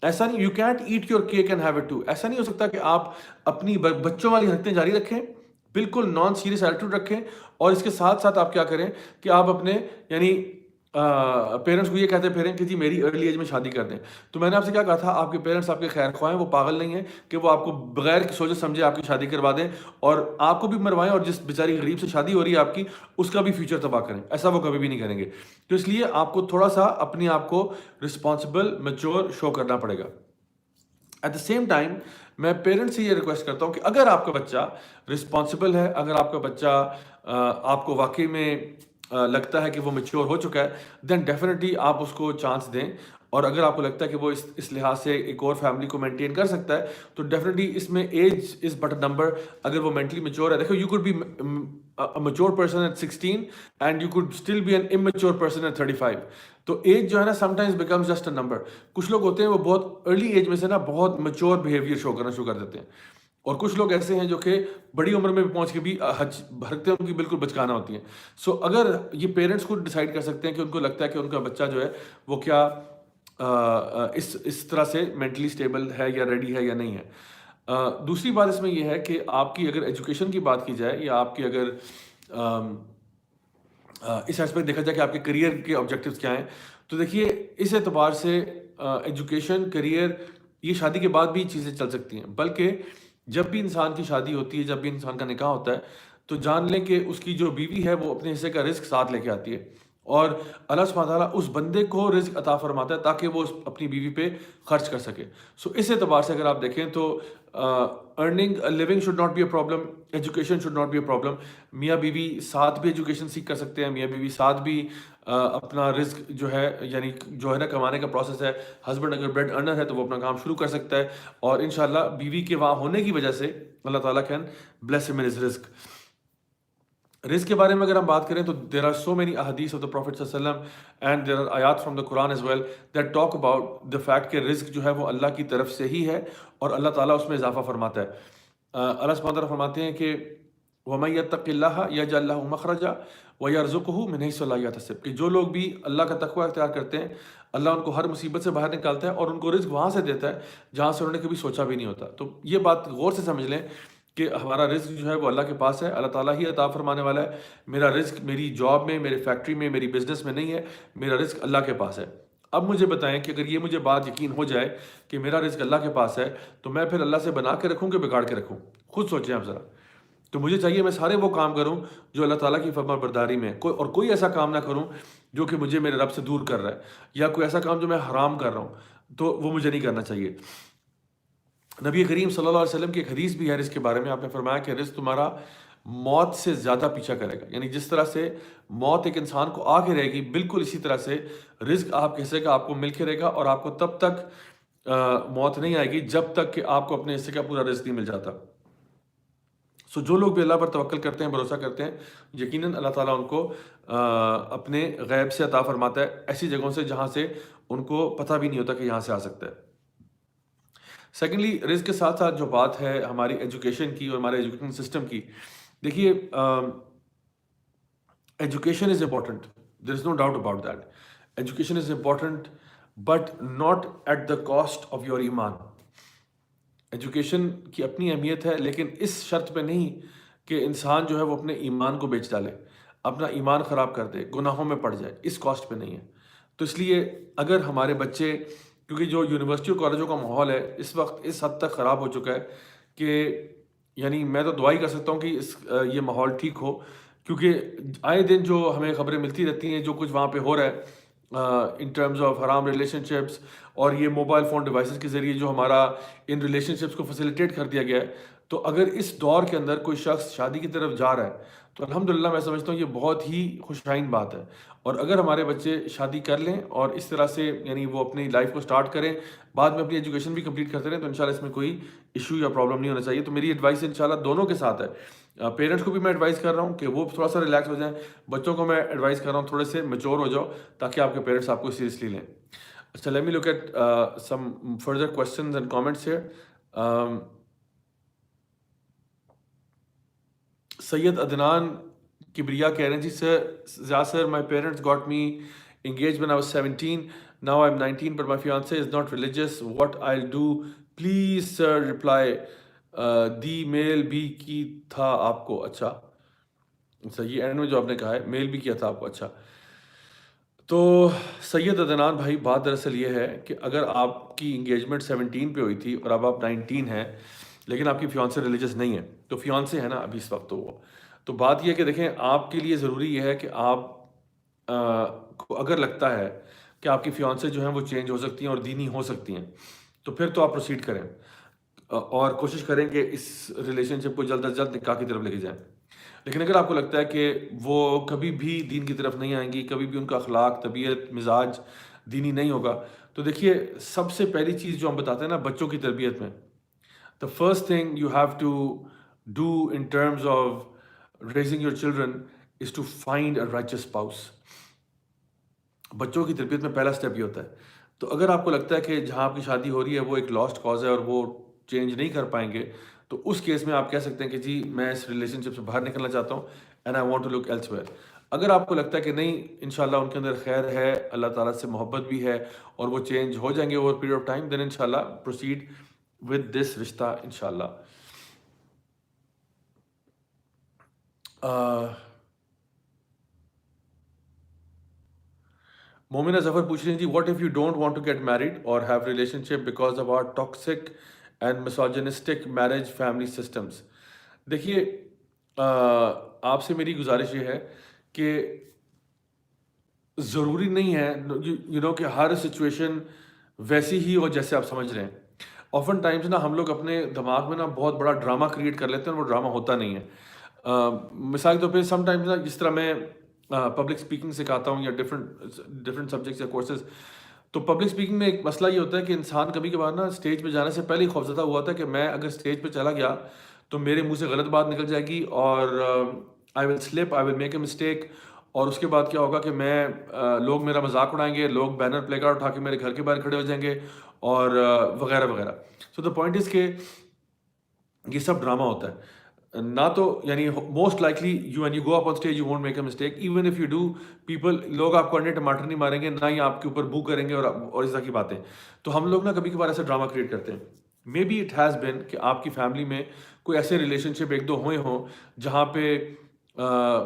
ایسا نہیں، you can't eat your cake and have it too. ایسا نہیں ہو سکتا کہ آپ اپنی بچوں والی حرکتیں جاری رکھیں، بالکل نان سیریس ایٹیٹیوڈ رکھیں، اور اس کے ساتھ ساتھ آپ کیا کریں کہ آپ اپنے یعنی پیرنٹس کو یہ کہتے پھریں کہ جی میری ارلی ایج میں شادی کر دیں. تو میں نے آپ سے کیا کہا تھا، آپ کے پیرنٹس آپ کے خیر خواہ ہیں، وہ پاگل نہیں ہیں کہ وہ آپ کو بغیر سوچے سمجھے آپ کی شادی کروا دیں، اور آپ کو بھی مروائیں، اور جس بیچاری غریب سے شادی ہو رہی ہے آپ کی، اس کا بھی فیوچر تباہ کریں. ایسا وہ کبھی بھی نہیں کریں گے. تو اس لیے آپ کو تھوڑا سا اپنے آپ کو رسپانسبل، میچور شو کرنا پڑے گا. ایٹ دا سیم ٹائم میں پیرنٹس سے یہ ریکویسٹ کرتا ہوں کہ اگر آپ کا بچہ رسپانسبل ہے، اگر آپ کا بچہ آپ کو واقعی میں لگتا ہے کہ وہ میچور ہو چکا ہے، دین ڈیفینیٹلی آپ اس کو چانس دیں. اور اگر آپ کو لگتا ہے کہ وہ اس لحاظ سے ایک اور فیملی کو مینٹین کر سکتا ہے، تو ڈیفینیٹلی اس میں age is but a number. اگر وہ مینٹلی میچور ہے، دیکھو you could be mature person at 16 and you could still be an immature person at 35. تو ایج جو ہے نا sometimes becomes just a number. کچھ لوگ ہوتے ہیں وہ بہت ارلی ایج میں سے نا بہت میچور بیہیویئر شو کرنا شروع کر دیتے ہیں، اور کچھ لوگ ایسے ہیں جو کہ بڑی عمر میں پہنچ کے بھی حرکتیں ان کی بالکل بچکانا ہوتی ہیں. سو اگر یہ پیرنٹس خود ڈیسائیڈ کر سکتے ہیں کہ ان کو لگتا ہے کہ ان کا بچہ جو ہے وہ کیا اس طرح سے مینٹلی اسٹیبل ہے یا ریڈی ہے یا نہیں ہے. دوسری بات اس میں یہ ہے کہ آپ کی اگر ایجوکیشن کی بات کی جائے، یا آپ کی اگر اس ایسپیکٹ دیکھا جائے کہ آپ کے کریئر کے آبجیکٹیوز کیا ہیں، تو دیکھیے اس اعتبار سے ایجوکیشن، کریئر، یہ شادی کے بعد بھی چیزیں چل سکتی ہیں. بلکہ جب بھی انسان کی شادی ہوتی ہے، جب بھی انسان کا نکاح ہوتا ہے، تو جان لیں کہ اس کی جو بیوی ہے وہ اپنے حصے کا رزق ساتھ لے کے آتی ہے. اور اللہ سبحانہ تعالیٰ اس بندے کو رزق عطا فرماتا ہے تاکہ وہ اپنی بیوی پہ خرچ کر سکے. سو اس اعتبار سے اگر آپ دیکھیں تو earning living should not be a problem, education should not be a problem. میاں بیوی ساتھ بھی ایجوکیشن سیکھ کر سکتے ہیں, میاں بیوی ساتھ بھی اپنا رزق جو ہے یعنی جو ہے نا کمانے کا پروسیس ہے, ہسبینڈ اگر بریڈ ارنر ہے تو وہ اپنا کام شروع کر سکتا ہے, اور انشاءاللہ بیوی کے وہاں ہونے کی وجہ سے اللہ تعالیٰ کین بلیس ہم ان ہز رزق. رزق کے بارے میں اگر ہم بات کریں تو دیر آر سو مینی احادیث آف دا پروفیٹ صلی اللہ علیہ وسلم اینڈ دیر آر آیات from the Quran as well that talk about the fact کہ رزق جو ہے وہ اللہ کی طرف سے ہی ہے اور اللہ تعالیٰ اس میں اضافہ فرماتا ہے. اللہ سبحانہ وتعالیٰ فرماتے ہیں کہ وَمَن يَتَّقِ اللَّهَ يَجْعَل لَّهُ مَخْرَجًا وَيَرْزُقْهُ مِنْ حَيْثُ لَا يَحْتَسِبُ, کہ جو لوگ بھی اللہ کا تقوی اختیار کرتے ہیں اللہ ان کو ہر مصیبت سے باہر نکالتا ہے اور ان کو رزق وہاں سے دیتا ہے جہاں سے انہوں نے کبھی سوچا بھی نہیں ہوتا. تو یہ بات غور سے سمجھ لیں کہ ہمارا رزق جو ہے وہ اللہ کے پاس ہے, اللہ تعالیٰ ہی عطا فرمانے والا ہے. میرا رزق میری جاب میں, میرے فیکٹری میں, میری بزنس میں نہیں ہے, میرا رزق اللہ کے پاس ہے. اب مجھے بتائیں کہ اگر یہ مجھے بات یقین ہو جائے کہ میرا رزق اللہ کے پاس ہے تو میں پھر اللہ سے بنا کے رکھوں کہ بگاڑ کے رکھوں؟ خود سوچیں آپ ذرا. تو مجھے چاہیے میں سارے وہ کام کروں جو اللہ تعالیٰ کی فرما برداری میں, اور کوئی ایسا کام نہ کروں جو کہ مجھے میرے رب سے دور کر رہا ہے, یا کوئی ایسا کام جو میں حرام کر رہا ہوں تو وہ مجھے نہیں کرنا چاہیے. نبی کریم صلی اللہ علیہ وسلم کی ایک حدیث بھی ہے رزق کے بارے میں, آپ نے فرمایا کہ رزق تمہارا موت سے زیادہ پیچھا کرے گا. یعنی جس طرح سے موت ایک انسان کو آ کے رہے گی, بالکل اسی طرح سے رزق آپ کے حصے کا آپ کو مل کے رہے گا, اور آپ کو تب تک موت نہیں آئے گی جب تک کہ آپ کو اپنے حصے کا پورا رزق نہیں مل جاتا. سو جو لوگ بھی اللہ پر توکل کرتے ہیں, بھروسہ کرتے ہیں, یقیناً اللہ تعالیٰ ان کو اپنے غیب سے عطا فرماتا ہے, ایسی جگہوں سے جہاں سے ان کو پتہ بھی نہیں ہوتا کہ یہاں سے آ سکتا ہے. سیکنڈلی, رزق کے ساتھ ساتھ جو بات ہے ہماری ایجوکیشن کی اور ہمارے ایجوکیشن سسٹم کی, دیکھیے education is important, there is no doubt about that. Education is important but not at the cost of your ایمان. ایجوکیشن کی اپنی اہمیت ہے لیکن اس شرط پہ نہیں کہ انسان جو ہے وہ اپنے ایمان کو بیچ ڈالے, اپنا ایمان خراب کر دے, گناہوں میں پڑ جائے, اس کاسٹ پہ نہیں ہے. تو اس لیے اگر ہمارے بچے, کیونکہ جو یونیورسٹی اور کالجوں کا ماحول ہے اس وقت اس حد تک خراب ہو چکا ہے کہ یعنی میں تو دعا ہی کر سکتا ہوں کہ یہ ماحول ٹھیک ہو, کیونکہ آئے دن جو ہمیں خبریں ملتی رہتی ہیں جو کچھ وہاں پہ ہو رہا ہے ان ٹرمز آف حرام ریلیشن شپس, اور یہ موبائل فون ڈیوائسز کے ذریعے جو ہمارا ان ریلیشن شپس کو فیسیلیٹیٹ کر دیا گیا ہے. تو اگر اس دور کے اندر کوئی شخص شادی کی طرف جا رہا ہے تو الحمدللہ میں سمجھتا ہوں یہ بہت ہی خوشائن بات ہے. اور اگر ہمارے بچے شادی کر لیں اور اس طرح سے یعنی وہ اپنی لائف کو سٹارٹ کریں, بعد میں اپنی ایجوکیشن بھی کمپلیٹ کرتے رہیں, تو انشاءاللہ اس میں کوئی ایشو یا پرابلم نہیں ہونا چاہیے. تو میری ایڈوائس انشاءاللہ دونوں کے ساتھ ہے. پیرنٹس کو بھی میں ایڈوائز کر رہا ہوں کہ وہ تھوڑا سا ریلیکس ہو جائیں, بچوں کو میں ایڈوائز کر رہا ہوں تھوڑے سے میچور ہو جاؤ تاکہ آپ کے پیرنٹس آپ کو سیریسلی لیں. اچھا, let me look at some further questions and comments here. Syed Adnan Kibriya کہہ رہے ہیں جی sir my parents got me engaged when I was 17. Now I'm 19 but my fiance is not religious. What I'll do? Please sir reply. دی میل بھی کی تھا آپ کو. اچھا یہ اینڈ میں جو آپ نے کہا ہے میل بھی کیا تھا آپ کو. اچھا, تو سید عدنان بھائی بات دراصل یہ ہے کہ اگر آپ کی انگیجمنٹ 17 پہ ہوئی تھی اور اب آپ 19 ہیں لیکن آپ کی فیانسے ریلیجس نہیں ہے, تو فیانسے ہے نا ابھی اس وقت, تو بات یہ ہے کہ دیکھیں آپ کے لیے ضروری یہ ہے کہ آپ کو اگر لگتا ہے کہ آپ کی فیانسے جو ہیں وہ چینج ہو سکتی ہیں اور دینی ہو سکتی ہیں تو پھر تو آپ پروسیڈ کریں اور کوشش کریں کہ اس ریلیشن شپ کو جلد از جلد نکاح کی طرف لے کے جائیں. لیکن اگر آپ کو لگتا ہے کہ وہ کبھی بھی دین کی طرف نہیں آئیں گی, کبھی بھی ان کا اخلاق, طبیعت, مزاج دینی نہیں ہوگا, تو دیکھیے سب سے پہلی چیز جو ہم بتاتے ہیں نا بچوں کی تربیت میں, the first thing you have to do in terms of raising your children is to find a righteous spouse. بچوں کی تربیت میں پہلا سٹیپ یہ ہوتا ہے. تو اگر آپ کو لگتا ہے کہ جہاں آپ کی شادی ہو رہی ہے وہ ایک لاسٹ کاز ہے اور وہ چینج نہیں کر پائیں گے, تو اس کیس میں آپ کہہ سکتے ہیں کہ جی میں اس ریلیشن شپ سے باہر نکلنا چاہتا ہوں and I want to look elsewhere. اگر آپ کو لگتا ہے کہ نہیں انشاءاللہ ان کے اندر خیر ہے, اللہ تعالیٰ سے محبت بھی ہے اور وہ چینج ہو جائیں گے اوور پیریڈ آف ٹائم, دین انشاءاللہ پروسیڈ ود دس رشتہ انشاءاللہ. مومنہ ظفر پوچھ رہی ہیں جی what if you don't want to get married or have relationship because of our toxic and misogynistic marriage family systems. دیکھیے آپ سے میری گزارش یہ ہے کہ ضروری نہیں ہے یو نو کہ ہر سچویشن ویسی ہی ہو جیسے آپ سمجھ رہے ہیں. آفن ٹائمز نا ہم لوگ اپنے دماغ میں نا بہت بڑا ڈرامہ کریٹ کر لیتے ہیں اور وہ ڈرامہ ہوتا نہیں ہے. مثال کے طور پہ سم ٹائمز نا جس طرح میں پبلک اسپیکنگ سکھاتا ہوں یا ڈفرینٹ سبجیکٹس یا کورسز، تو پبلک اسپیکنگ میں ایک مسئلہ یہ ہوتا ہے کہ انسان کبھی کبھار نا اسٹیج پہ جانے سے پہلے ہی خوفزدہ ہوا تھا کہ میں اگر اسٹیج پہ چلا گیا تو میرے منہ سے غلط بات نکل جائے گی اور I will slip, I will make a mistake. اور اس کے بعد کیا ہوگا کہ میں لوگ میرا مذاق اڑائیں گے، لوگ بینر پلے کارڈ اٹھا کے میرے گھر کے باہر کھڑے ہو جائیں گے اور وغیرہ وغیرہ. سو دا پوائنٹ از کہ یہ سب ڈرامہ ہوتا ہے. نہ تو یعنی most likely you when you go up on stage you won't make a mistake, even if you do people, لوگ آپ کو انڈے ٹماٹر نہیں ماریں گے، نہ ہی آپ کے اوپر بو کریں گے اور اس طرح کی باتیں. تو ہم لوگ نا کبھی کبھار ایسا ڈرامہ کریٹ کرتے ہیں. Maybe it has been کہ آپ کی فیملی میں کوئی ایسے ریلیشن شپ ایک دو ہوئے ہوں جہاں پہ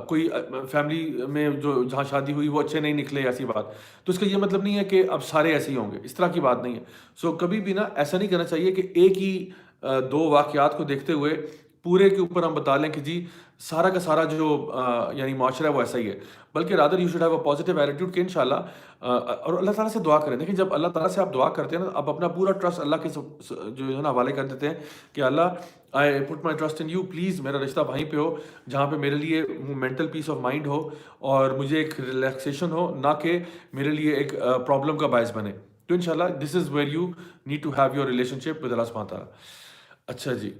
کوئی فیملی میں جو جہاں شادی ہوئی وہ اچھے نہیں نکلے، ایسی بات. تو اس کا یہ مطلب نہیں ہے کہ اب سارے ایسے ہی ہوں گے، اس طرح کی بات نہیں ہے. سو کبھی بھی نا ایسا نہیں کرنا چاہیے کہ ایک ہی دو واقعات کو دیکھتے ہوئے پورے کے اوپر ہم بتا لیں کہ جی سارا کا سارا جو یعنی معاشرہ ہے وہ ایسا ہی ہے. بلکہ rather you should have a positive attitude کہ انشاءاللہ اور اللہ تعالیٰ سے دعا کریں. دیکھیں جب اللہ تعالیٰ سے آپ دعا کرتے ہیں نا، آپ اپنا پورا ٹرسٹ اللہ کے جو ہے نا حوالے کر دیتے ہیں کہ Allah I put my trust in you, please میرا رشتہ وہیں پہ ہو جہاں پہ میرے لیے مینٹل پیس آف مائنڈ ہو اور مجھے ایک ریلیکسیشن ہو، نہ کہ میرے لیے ایک پرابلم کا باعث بنے. تو انشاءاللہ this is where you need to have your relationship with Allah سبحانہ تعالیٰ. اچھا جی،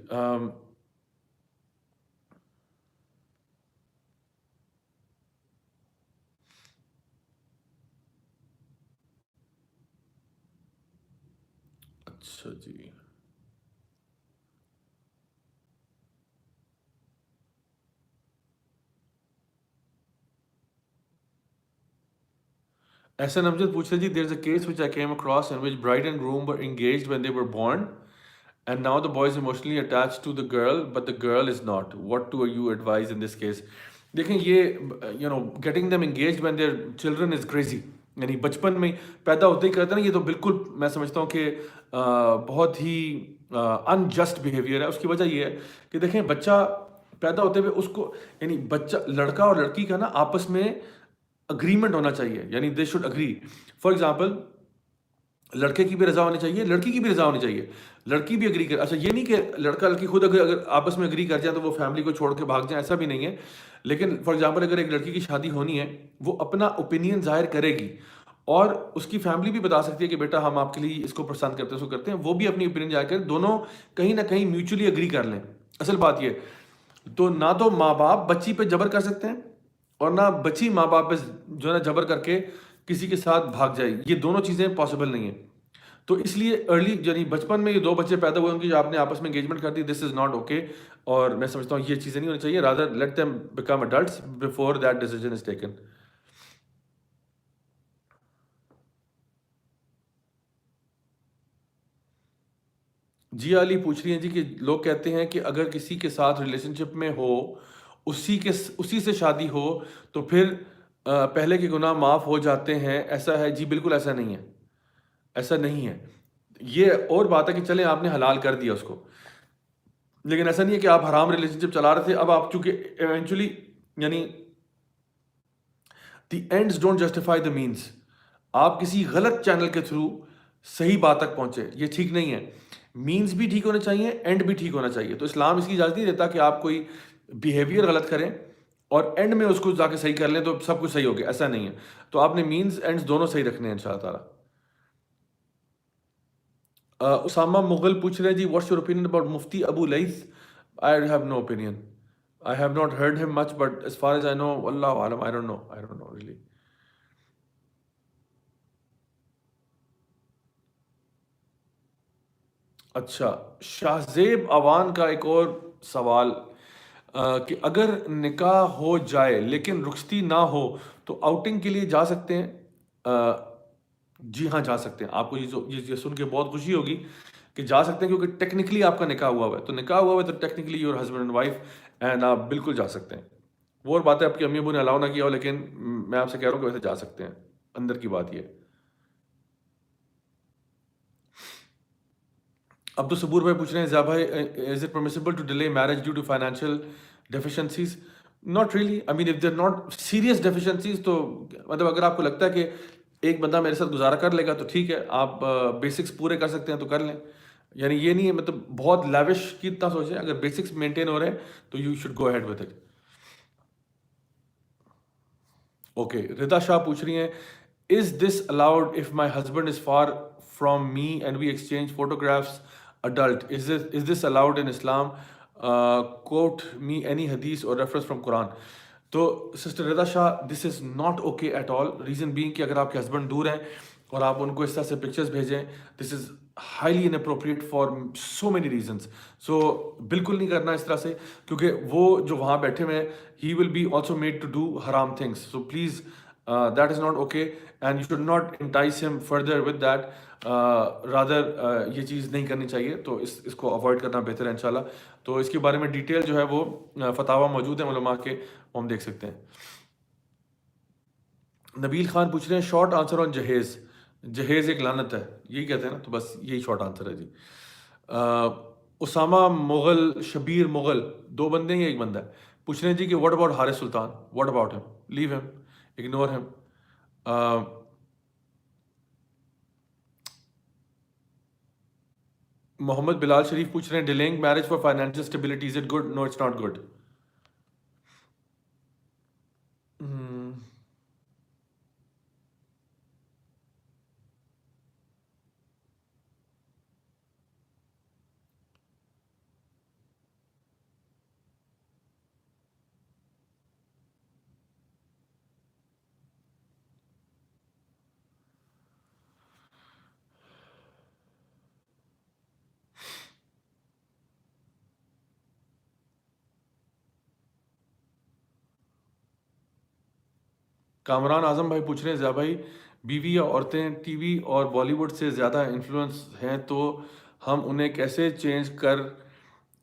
اچھا جی. احسن امجد پوچھ رہے جی there is a case which I came across in which bride and groom were engaged when they were born and now the boy is emotionally attach to the girl but the girl is not. What do you advise in this case? دیکھیں یہ you know getting them engaged when their children is crazy, یعنی بچپن میں پیدا ہوتے ہی کرتے ہیں نا، یہ تو بالکل میں سمجھتا ہوں کہ بہت ہی ان جسٹ بیہیویئر ہے. اس کی وجہ یہ ہے کہ دیکھیں بچہ پیدا ہوتے ہوئے اس کو یعنی بچہ لڑکا اور لڑکی کا نا آپس میں اگریمنٹ ہونا چاہیے، یعنی they should agree. For example لڑکے کی بھی رضا ہونی چاہیے، لڑکی کی بھی رضا ہونی چاہیے، لڑکی بھی اگری کر. اچھا یہ نہیں کہ لڑکا لڑکی خود اگر آپس میں اگری کر جائیں تو وہ فیملی کو چھوڑ کے بھاگ جائیں، ایسا بھی نہیں ہے. لیکن فار ایگزامپل اگر ایک لڑکی کی شادی ہونی ہے، وہ اپنا اوپینین ظاہر کرے گی اور اس کی فیملی بھی بتا سکتی ہے کہ بیٹا ہم آپ کے لیے اس کو پسند کرتے ہیں، اس کو کرتے ہیں. وہ بھی اپنی اوپینین ظاہر کریں، دونوں کہیں نہ کہیں میوچولی اگری کر لیں. اصل بات یہ تو نہ تو ماں باپ بچی پہ جبر کر سکتے ہیں اور نہ بچی ماں باپ پہ جو ہے نا جبر کر کے کسی کے ساتھ بھاگ جائے. یہ دونوں چیزیں پاسبل نہیں ہیں. تو اس لیے ارلی یعنی بچپن میں یہ دو بچے پیدا ہوئے ہوں گے جو آپ نے آپس میں انگیجمنٹ کر دی، دس از ناٹ اوکے. اور میں سمجھتا ہوں یہ چیزیں نہیں ہونی چاہیے. Rather let them become adults before that decision is taken. جی علی پوچھ رہی ہیں جی کہ لوگ کہتے ہیں کہ اگر کسی کے ساتھ ریلیشن شپ میں ہو، اسی سے شادی ہو تو پھر پہلے کے گناہ معاف ہو جاتے ہیں، ایسا ہے؟ جی بالکل ایسا نہیں ہے، ایسا نہیں ہے. یہ اور بات ہے کہ چلیں آپ نے حلال کر دیا اس کو، لیکن ایسا نہیں ہے کہ آپ حرام ریلیشن شپ چلا رہے تھے. اب آپ چونکہ ایونچولی یعنی the ends don't justify the means, آپ کسی غلط چینل کے تھرو صحیح بات تک پہنچے، یہ ٹھیک نہیں ہے. مینس بھی ٹھیک ہونے چاہیے، اینڈ بھی ٹھیک ہونا چاہیے. تو اسلام اس کی اجازت نہیں دیتا کہ آپ کوئی بیہیویئر غلط کریں اور اینڈ میں اس کو جا کے صحیح کر لیں تو سب کچھ صحیح ہو گیا، ایسا نہیں ہے. تو آپ نے مینس اینڈز دونوں صحیح رکھنے ہیں ان شاء اللہ تعالیٰ. اسامہ مغل پوچھ رہے ہیں جی what's your opinion about Mufti Abu Laith? I have no opinion. I have not heard him much, but as far as I know, Wallahu alam, I don't know. I don't know really. اچھا شاہ زیب اوان کا ایک اور سوال کہ اگر نکاح ہو جائے لیکن رخصتی نہ ہو تو آؤٹنگ کے لیے جا سکتے ہیں؟ جی ہاں جا سکتے ہیں. آپ کو یہ سن کے بہت خوشی ہوگی کہ جا سکتے ہیں کیونکہ ٹیکنیکلی آپ کا نکاح ہوا ہوا ہے. تو نکاح ہوا ہوا ہے تو technically your husband and wife and آپ بالکل جا سکتے ہیں. وہ اور بات ہے آپ کی امی ابو نے الاؤ نہ کیا ہو، لیکن میں آپ سے کہہ رہا ہوں کہ ویسے جا سکتے ہیں. اندر کی بات یہ ہے. عبد الصبور بھائی پوچھ رہے ہیں ضیاء بھائی is it permissible to delay marriage due to financial deficiencies? Not really, I mean if there not serious deficiencies تو مطلب اگر آپ کو لگتا ہے کہ ایک بندہ میرے ساتھ گزارا کر لے گا تو ٹھیک ہے، آپ بیسکس پورے کر سکتے ہیں تو کر لیں. یعنی یہ نہیں ہے مطلب بہت لیوش کی اتنا سوچیں، اگر بیسکس مینٹین ہو رہے ہیں تو you should go head with it. Okay, Rita Shah پوچھ رہی ہیں is this allowed if my husband is far from me and we exchange photographs adult, is this allowed in Islam? Quote me any hadith or reference from Quran. تو sister Raza Shah this is not okay at all. Reason being کہ اگر آپ کے husband دور ہیں اور آپ ان کو اس طرح سے پکچرز بھیجیں، this is highly inappropriate for so many reasons. So بالکل نہیں کرنا اس طرح سے، کیونکہ وہ جو وہاں بیٹھے ہوئے ہیں he will be also made to do حرام things. So please that is not okay and you should not entice him further with that. Rather یہ چیز نہیں کرنی چاہیے، تو اس کو اوائڈ کرنا بہتر ہے انشاءاللہ. تو اس کے بارے میں ڈیٹیل جو ہے وہ فتاویٰ موجود ہیں علماء کے، وہ ہم دیکھ سکتے ہیں. نبیل خان پوچھ رہے ہیں شارٹ آنسر آن جہیز. جہیز ایک لعنت ہے، یہی کہتے ہیں نا، تو بس یہی شارٹ آنسر ہے جی. اسامہ مغل، شبیر مغل، دو بندے ہیں یا ایک بندہ ہے، پوچھ رہے ہیں جی کہ what about Haris Sultan, what about ہم، لیو ہم، اگنور ہم. محمد بلال شریف پوچھ رہے ہیں delaying marriage for financial stability is it good? No it's not good. Kamran Azam بھائی پوچھ رہے ہیں زیا بھائی، بیوی یا عورتیں ٹی وی اور بالی ووڈ سے زیادہ انفلوئنس ہیں تو ہم انہیں کیسے چینج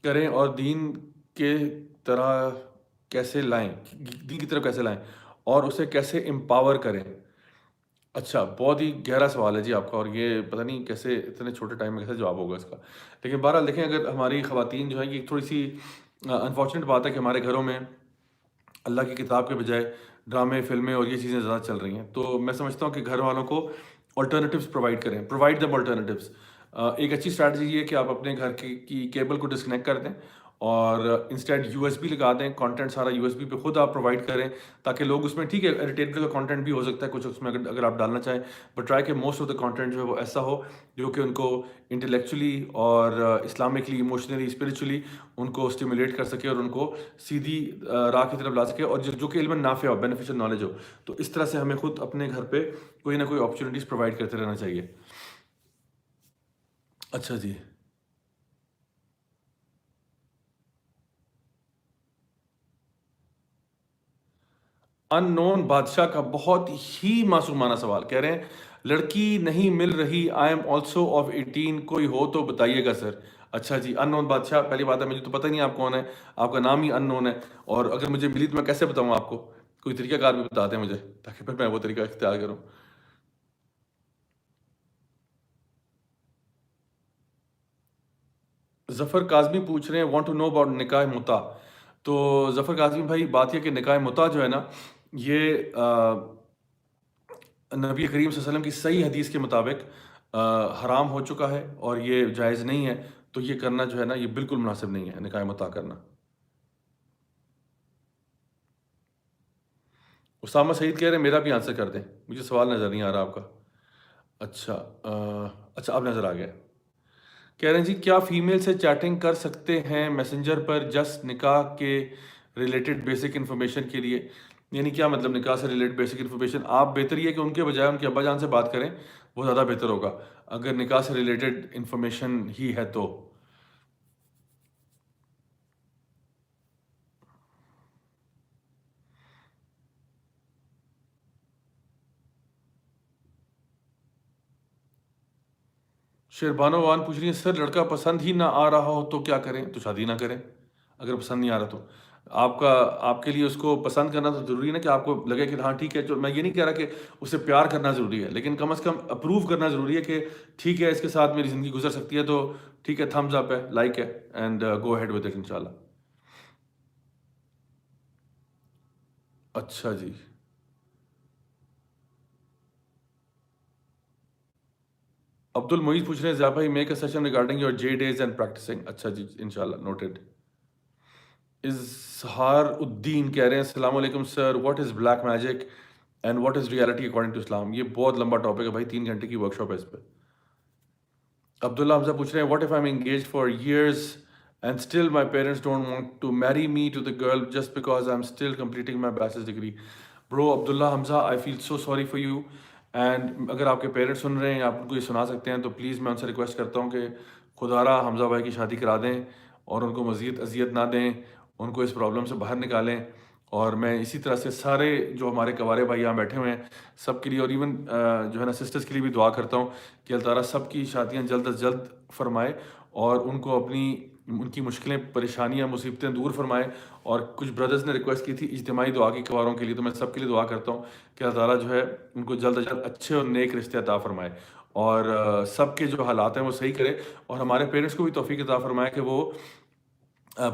کریں اور دین کے طرح کیسے لائیں، دین کی طرف کیسے لائیں اور اسے کیسے امپاور کریں؟ اچھا، بہت ہی گہرا سوال ہے جی آپ کا، اور یہ پتہ نہیں کیسے اتنے چھوٹے ٹائم میں کیسے جواب ہوگا اس کا. لیکن بہرحال دیکھیں، اگر ہماری خواتین جو ہیں، یہ تھوڑی سی انفارچونیٹ بات ہے کہ ہمارے گھروں میں اللہ کی کتاب کے بجائے ڈرامے، فلمیں اور یہ چیزیں زیادہ چل رہی ہیں. تو میں سمجھتا ہوں کہ گھر والوں کو الٹرنیٹیوز پرووائڈ کریں، پرووائڈ دیم الٹرنیٹیوز. ایک اچھی اسٹریٹجی یہ ہے کہ آپ اپنے گھر کی کیبل کو ڈسکنیکٹ کر دیں اور انسٹیڈ یو ایس بی لگا دیں. کانٹینٹ سارا یو ایس بی پہ خود آپ پرووائڈ کریں تاکہ لوگ اس میں، ٹھیک ہے ایڈیٹیڈ کا کانٹینٹ بھی ہو سکتا ہے کچھ اس میں اگر آپ ڈالنا چاہیں، بٹ ٹرائی کہ موسٹ آف دا کانٹینٹ جو ہے وہ ایسا ہو جو کہ ان کو انٹلیکچولی اور اسلامکلی، ایموشنلی، اسپریچولی ان کو اسٹیمولیٹ کر سکے اور ان کو سیدھی راہ کی طرف لا سکے، اور جو کہ علم نافع ہو، بینیفیشل نالج ہو. تو اس طرح سے ہمیں خود اپنے گھر پہ کوئی نہ کوئی اپرچونیٹیز پرووائڈ کرتے رہنا چاہیے. اچھا جی، ان نون بادشاہ کا بہت ہی معصومانہ سوال، کہہ رہے ہیں لڑکی نہیں مل رہی، آئی ایم آلسو آف 18، کوئی ہو تو بتائیے گا سر. اچھا جی، ان نون بادشاہ، پہلی بات ہے مجھے تو پتہ نہیں آپ کون ہیں، آپ کا نام ہی ان نون ہے، اور اگر مجھے ملی تو میں کیسے بتاؤں آپ کو؟ کوئی طریقہ کار بھی بتا دیں مجھے تاکہ پھر میں وہ طریقہ اختیار کروں. ظفر کاظمی پوچھ رہے ہیں وانٹ ٹو نو اباؤٹ نکاح متا. تو ظفر کاظمی بھائی، بات یہ کہ نکاح متا جو ہے نا، یہ نبی کریم صلی اللہ علیہ وسلم کی صحیح حدیث کے مطابق حرام ہو چکا ہے اور یہ جائز نہیں ہے. تو یہ کرنا جو ہے نا، یہ بالکل مناسب نہیں ہے نکاح متا کرنا. اسامہ سعید کہہ رہے ہیں میرا بھی آنسر کر دیں، مجھے سوال نظر نہیں آ رہا آپ کا. اچھا اچھا، اب نظر آ گیا. کہہ رہے ہیں جی کیا فیمیل سے چیٹنگ کر سکتے ہیں میسنجر پر جسٹ نکاح کے ریلیٹڈ بیسک انفارمیشن کے لیے؟ یعنی کیا مطلب نکاح سے ریلیٹڈ بیسک انفارمیشن؟ آپ بہتر یہ ہے کہ ان کے بجائے ان کے ابا جان سے بات کریں، وہ زیادہ بہتر ہوگا اگر نکاح سے ریلیٹڈ انفارمیشن ہی ہے تو. شیربانو وان پوچھ رہی ہیں سر لڑکا پسند ہی نہ آ رہا ہو تو کیا کریں؟ تو شادی نہ کریں اگر پسند نہیں آ رہا تو. آپ کے لیے اس کو پسند کرنا تو ضروری ہے نا، کہ آپ کو لگے کہ ہاں ٹھیک ہے. میں یہ نہیں کہہ رہا کہ اسے پیار کرنا ضروری ہے، لیکن کم از کم اپروو کرنا ضروری ہے کہ ٹھیک ہے اس کے ساتھ میری زندگی گزر سکتی ہے، تو ٹھیک ہے، تھمز اپ ہے، لائک ہے، and go ahead with it انشاءاللہ. اچھا جی. عبد المعید پوچھ رہے ہیں ضیاء بھائی make a session regarding your J days and practicing. اچھا جی انشاءاللہ نوٹڈ. اظہار الدین کہہ رہے ہیں السلام علیکم sir, what is black magic and what is reality according to Islam. یہ بہت لمبا ٹاپک ہے بھائی، 3 گھنٹے کی ورک شاپ ہے اس پہ. عبداللہ حمزہ پوچھ رہے ہیں what if I am engaged for years and still my parents don't want to marry me to the girl just because I am still completing my bachelors degree. Bro Abdullah Hamza I feel so sorry for you. And اگر آپ کے parents سن رہے ہیں یا آپ ان کو یہ سنا سکتے ہیں تو پلیز میں ان سے ریکویسٹ کرتا ہوں کہ خدا را حمزہ بھائی کی شادی کرا دیں اور ان کو مزید اذیت نہ دیں، ان کو اس پرابلم سے باہر نکالیں. اور میں اسی طرح سے سارے جو ہمارے کنوارے بھائی یہاں بیٹھے ہوئے ہیں سب کے لیے، اور ایون جو ہے نا سسٹرس کے لیے بھی دعا کرتا ہوں کہ اللہ تعالیٰ سب کی شادیاں جلد از جلد فرمائے اور ان کو ان کی مشکلیں پریشانیاں مصیبتیں دور فرمائے. اور کچھ بردرز نے ریکویسٹ کی تھی اجتماعی دعا کی کنواروں کے لیے، تو میں سب کے لیے دعا کرتا ہوں کہ اللہ تعالیٰ جو ہے ان کو جلد از جلد اچھے اور نیک رشتے عطا فرمائے اور سب کے جو حالات ہیں وہ صحیح کرے، اور ہمارے پیرنٹس کو بھی توفیق عطا فرمائے کہ وہ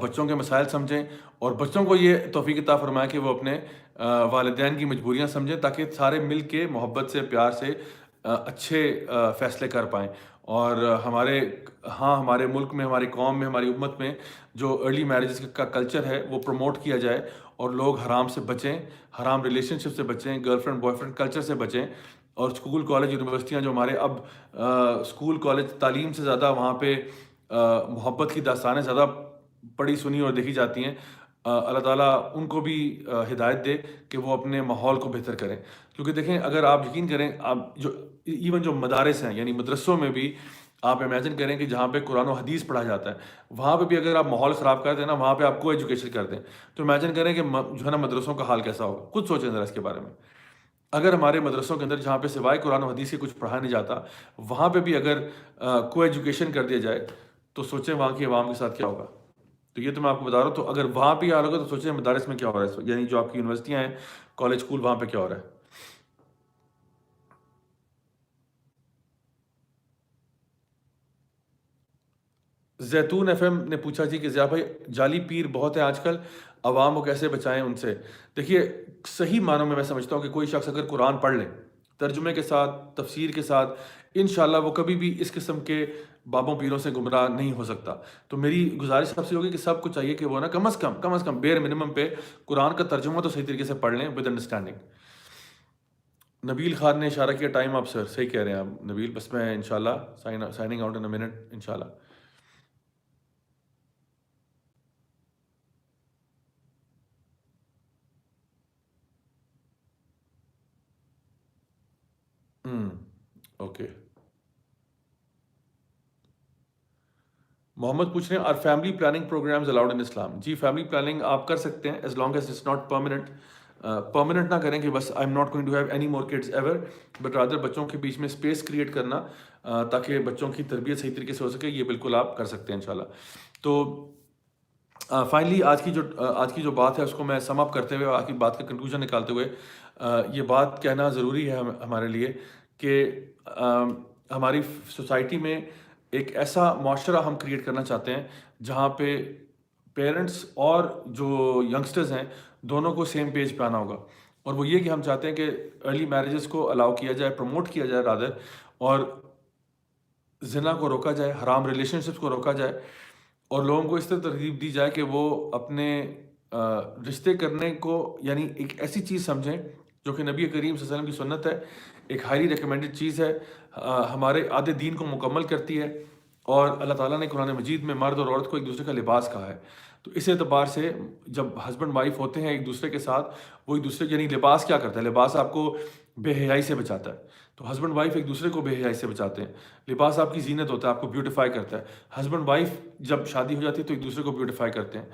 بچوں کے مسائل سمجھیں، اور بچوں کو یہ توفیق عطا فرمائے کہ وہ اپنے والدین کی مجبوریاں سمجھیں تاکہ سارے مل کے محبت سے پیار سے اچھے فیصلے کر پائیں. اور ہمارے ملک میں، ہماری قوم میں، ہماری امت میں جو ارلی میرجز کا کلچر ہے وہ پروموٹ کیا جائے اور لوگ حرام سے بچیں، حرام ریلیشن شپ سے بچیں، girl friend boy friend culture سے بچیں. اور اسکول کالج یونیورسٹیاں جو ہمارے اب اسکول کالج تعلیم سے زیادہ وہاں پہ محبت کی داستانیں زیادہ پڑھی سنی اور دیکھی جاتی ہیں. اللہ تعالیٰ ان کو بھی ہدایت دے کہ وہ اپنے ماحول کو بہتر کریں. کیونکہ دیکھیں اگر آپ یقین کریں، آپ جو ایون جو مدارس ہیں یعنی مدرسوں میں بھی آپ امیجن کریں کہ جہاں پہ قرآن و حدیث پڑھا جاتا ہے وہاں پہ بھی اگر آپ ماحول خراب کر دیں نا، وہاں پہ آپ کو ایجوکیشن کر دیں، تو امیجن کریں کہ جو ہے نا مدرسوں کا حال کیسا ہوگا. خود سوچیں ذرا اس کے بارے میں. اگر ہمارے مدرسوں کے اندر جہاں پہ سوائے قرآن و حدیث سے کچھ پڑھا نہیں جاتا وہاں پہ بھی اگر کو ایجوکیشن کر دیا جائے تو سوچیں وہاں کی عوام کے ساتھ کیا ہوگا. تو یہ تو میں آپ کو بتا رہا ہوں. تو اگر وہاں پہ حال ہوگا تو سوچیں مدارس میں کیا ہو رہا ہے، یعنی جو آپ کی یونیورسٹیاں ہیں، کالج اسکول، وہاں پہ کیا ہو رہا ہے. زیتون ایف ایم نے پوچھا جی کہ ضیاء بھائی جعلی پیر بہت ہیں آج کل، عوام کو کیسے بچائیں ان سے. دیکھیے صحیح معنوں میں سمجھتا ہوں کہ کوئی شخص اگر قرآن پڑھ لے ترجمے کے ساتھ، تفسیر کے ساتھ، انشاءاللہ وہ کبھی بھی اس قسم کے بابوں پیروں سے گمراہ نہیں ہو سکتا. تو میری گزارش سب سے ہوگی کہ سب کو چاہیے کہ وہ نا کم از کم بیر منیمم پہ قرآن کا ترجمہ تو صحیح طریقے سے پڑھ لیں ود انڈرسٹینڈنگ. نبیل خان نے اشارہ کیا ٹائم آپ سر صحیح کہہ رہے ہیں آپ نبیل. بس میں انشاءاللہ signing out in a minute انشاءاللہ. اوکے. محمد پوچھ رہے ہیں are family planning programs allowed in Islam. جی فیملی پلاننگ آپ کر سکتے ہیں as long as it's not permanent. Permanent نہ کریں کہ بس I am not going to have any more kids ever, but rather بچوں کے بیچ میں اسپیس کریٹ کرنا تاکہ بچوں کی تربیت صحیح طریقے سے ہو سکے، یہ بالکل آپ کر سکتے ہیں انشاءاللہ. تو فائنلی آج کی جو بات ہے اس کو میں سم اپ کرتے ہوئے، آج کی بات کا کنکلوژن نکالتے ہوئے یہ بات کہنا ضروری ہے ہمارے لیے کہ ہماری سوسائٹی میں ایک ایسا معاشرہ ہم کریٹ کرنا چاہتے ہیں جہاں پہ پیرنٹس اور جو ینگسٹرز ہیں دونوں کو سیم پیج پہ آنا ہوگا. اور وہ یہ کہ ہم چاہتے ہیں کہ ارلی میرجز کو الاؤ کیا جائے، پروموٹ کیا جائے رادر، اور زنا کو روکا جائے، حرام ریلیشن شپس کو روکا جائے، اور لوگوں کو اس طرح ترغیب دی جائے کہ وہ اپنے رشتے کرنے کو یعنی ایک ایسی چیز سمجھیں جو کہ نبی کریم صلی اللہ علیہ وسلم کی سنت ہے، ایک ہائیلی ریکمینڈڈ چیز ہے، ہمارے آدھے دین کو مکمل کرتی ہے. اور اللہ تعالیٰ نے قرآن مجید میں مرد اور عورت کو ایک دوسرے کا لباس کہا ہے. تو اس اعتبار سے جب ہسبینڈ وائف ہوتے ہیں ایک دوسرے کے ساتھ، وہ ایک دوسرے یعنی لباس کیا کرتا ہے؟ لباس آپ کو بے حیائی سے بچاتا ہے. تو ہسبینڈ وائف ایک دوسرے کو بے حیائی سے بچاتے ہیں. لباس آپ کی زینت ہوتا ہے، آپ کو بیوٹیفائی کرتا ہے. ہسبینڈ وائف جب شادی ہو جاتی ہے تو ایک دوسرے کو بیوٹیفائی کرتے ہیں.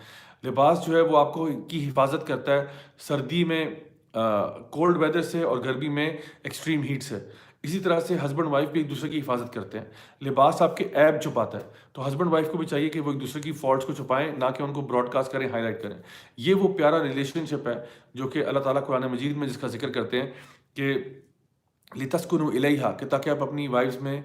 لباس جو ہے وہ آپ کو کی حفاظت کرتا ہے سردی میں کولڈ ویدر سے اور گرمی میں ایکسٹریم ہیٹ سے. اسی طرح سے ہسبینڈ وائف بھی ایک دوسرے کی حفاظت کرتے ہیں. لباس آپ کے عیب چھپاتا ہے، تو ہسبینڈ وائف کو بھی چاہیے کہ وہ ایک دوسرے کی فالٹس کو چھپائیں، نہ کہ ان کو براڈ کاسٹ کریں، ہائی لائٹ کریں. یہ وہ پیارا ریلیشن شپ ہے جو کہ اللہ تعالیٰ قرآن مجید میں جس کا ذکر کرتے ہیں کہ لِتَسْكُنُوا إِلَيْهَا، کہ تاکہ آپ اپنی وائفز میں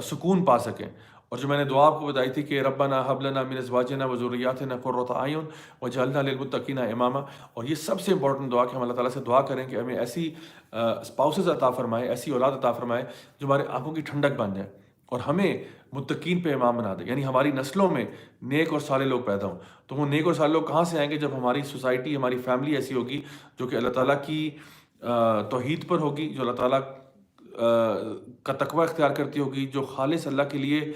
سکون پا سکیں. اور جو میں نے دعا آپ کو بتائی تھی کہ ربنا ہب لنا من ازواجنا و ذریاتنا قرۃ اعین واجعلنا للمتقین اماما، اور یہ سب سے امپورٹنٹ دعا کہ ہم اللہ تعالیٰ سے دعا کریں کہ ہمیں ایسی اسپاؤسز عطا فرمائے، ایسی اولاد عطا فرمائے جو ہمارے آنکھوں کی ٹھنڈک بن جائے اور ہمیں متقین پہ امام بنا دے، یعنی ہماری نسلوں میں نیک اور صالح لوگ پیدا ہوں۔ تو وہ نیک اور صالح لوگ کہاں سے آئیں گے؟ جب ہماری سوسائٹی، ہماری فیملی ایسی ہوگی جو کہ اللہ تعالیٰ کی توحید پر ہوگی، جو اللہ تعالیٰ کا تقوی اختیار کرتی ہوگی، جو خالص اللہ کے لیے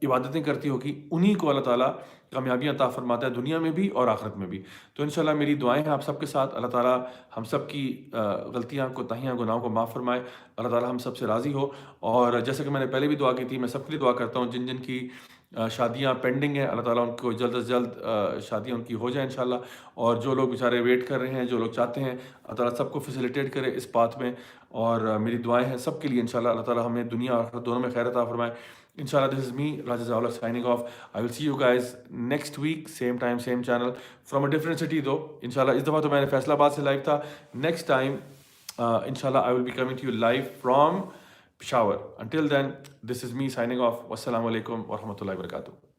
عبادتیں کرتی ہوگی، انہی کو اللہ تعالیٰ کامیابیاں عطا فرماتا ہے دنیا میں بھی اور آخرت میں بھی۔ تو انشاءاللہ میری دعائیں ہیں آپ سب کے ساتھ، اللہ تعالیٰ ہم سب کی غلطیاں، کوتاہیاں، گناہوں کو معاف فرمائے، اللہ تعالیٰ ہم سب سے راضی ہو۔ اور جیسے کہ میں نے پہلے بھی دعا کی تھی، میں سب کے لیے دعا کرتا ہوں جن جن کی شادیاں پینڈنگ ہیں، اللہ تعالیٰ ان کو جلد از جلد شادیاں ان کی ہو جائیں انشاءاللہ، اور جو لوگ بیچارے ویٹ کر رہے ہیں، جو لوگ چاہتے ہیں، اللہ تعالیٰ سب کو فیسیلیٹیٹ کرے اس بات میں۔ اور میری دعائیں ہیں سب کے لیے انشاءاللہ، اللہ تعالیٰ ہمیں دنیا اور آخرت دونوں میں خیر عطا فرمائے inshallah. This is me, Raja Zawla, signing off. I will see you guys next week, same time, same channel, from a different city though. Inshallah, اس دفعہ تو میں نے فیصل آباد سے لائیو تھا. Next time, inshallah, I will be coming to you live from Peshawar. Until then, this is me signing off. Wassalamu alaikum wa rahmatullahi wa barakatuh.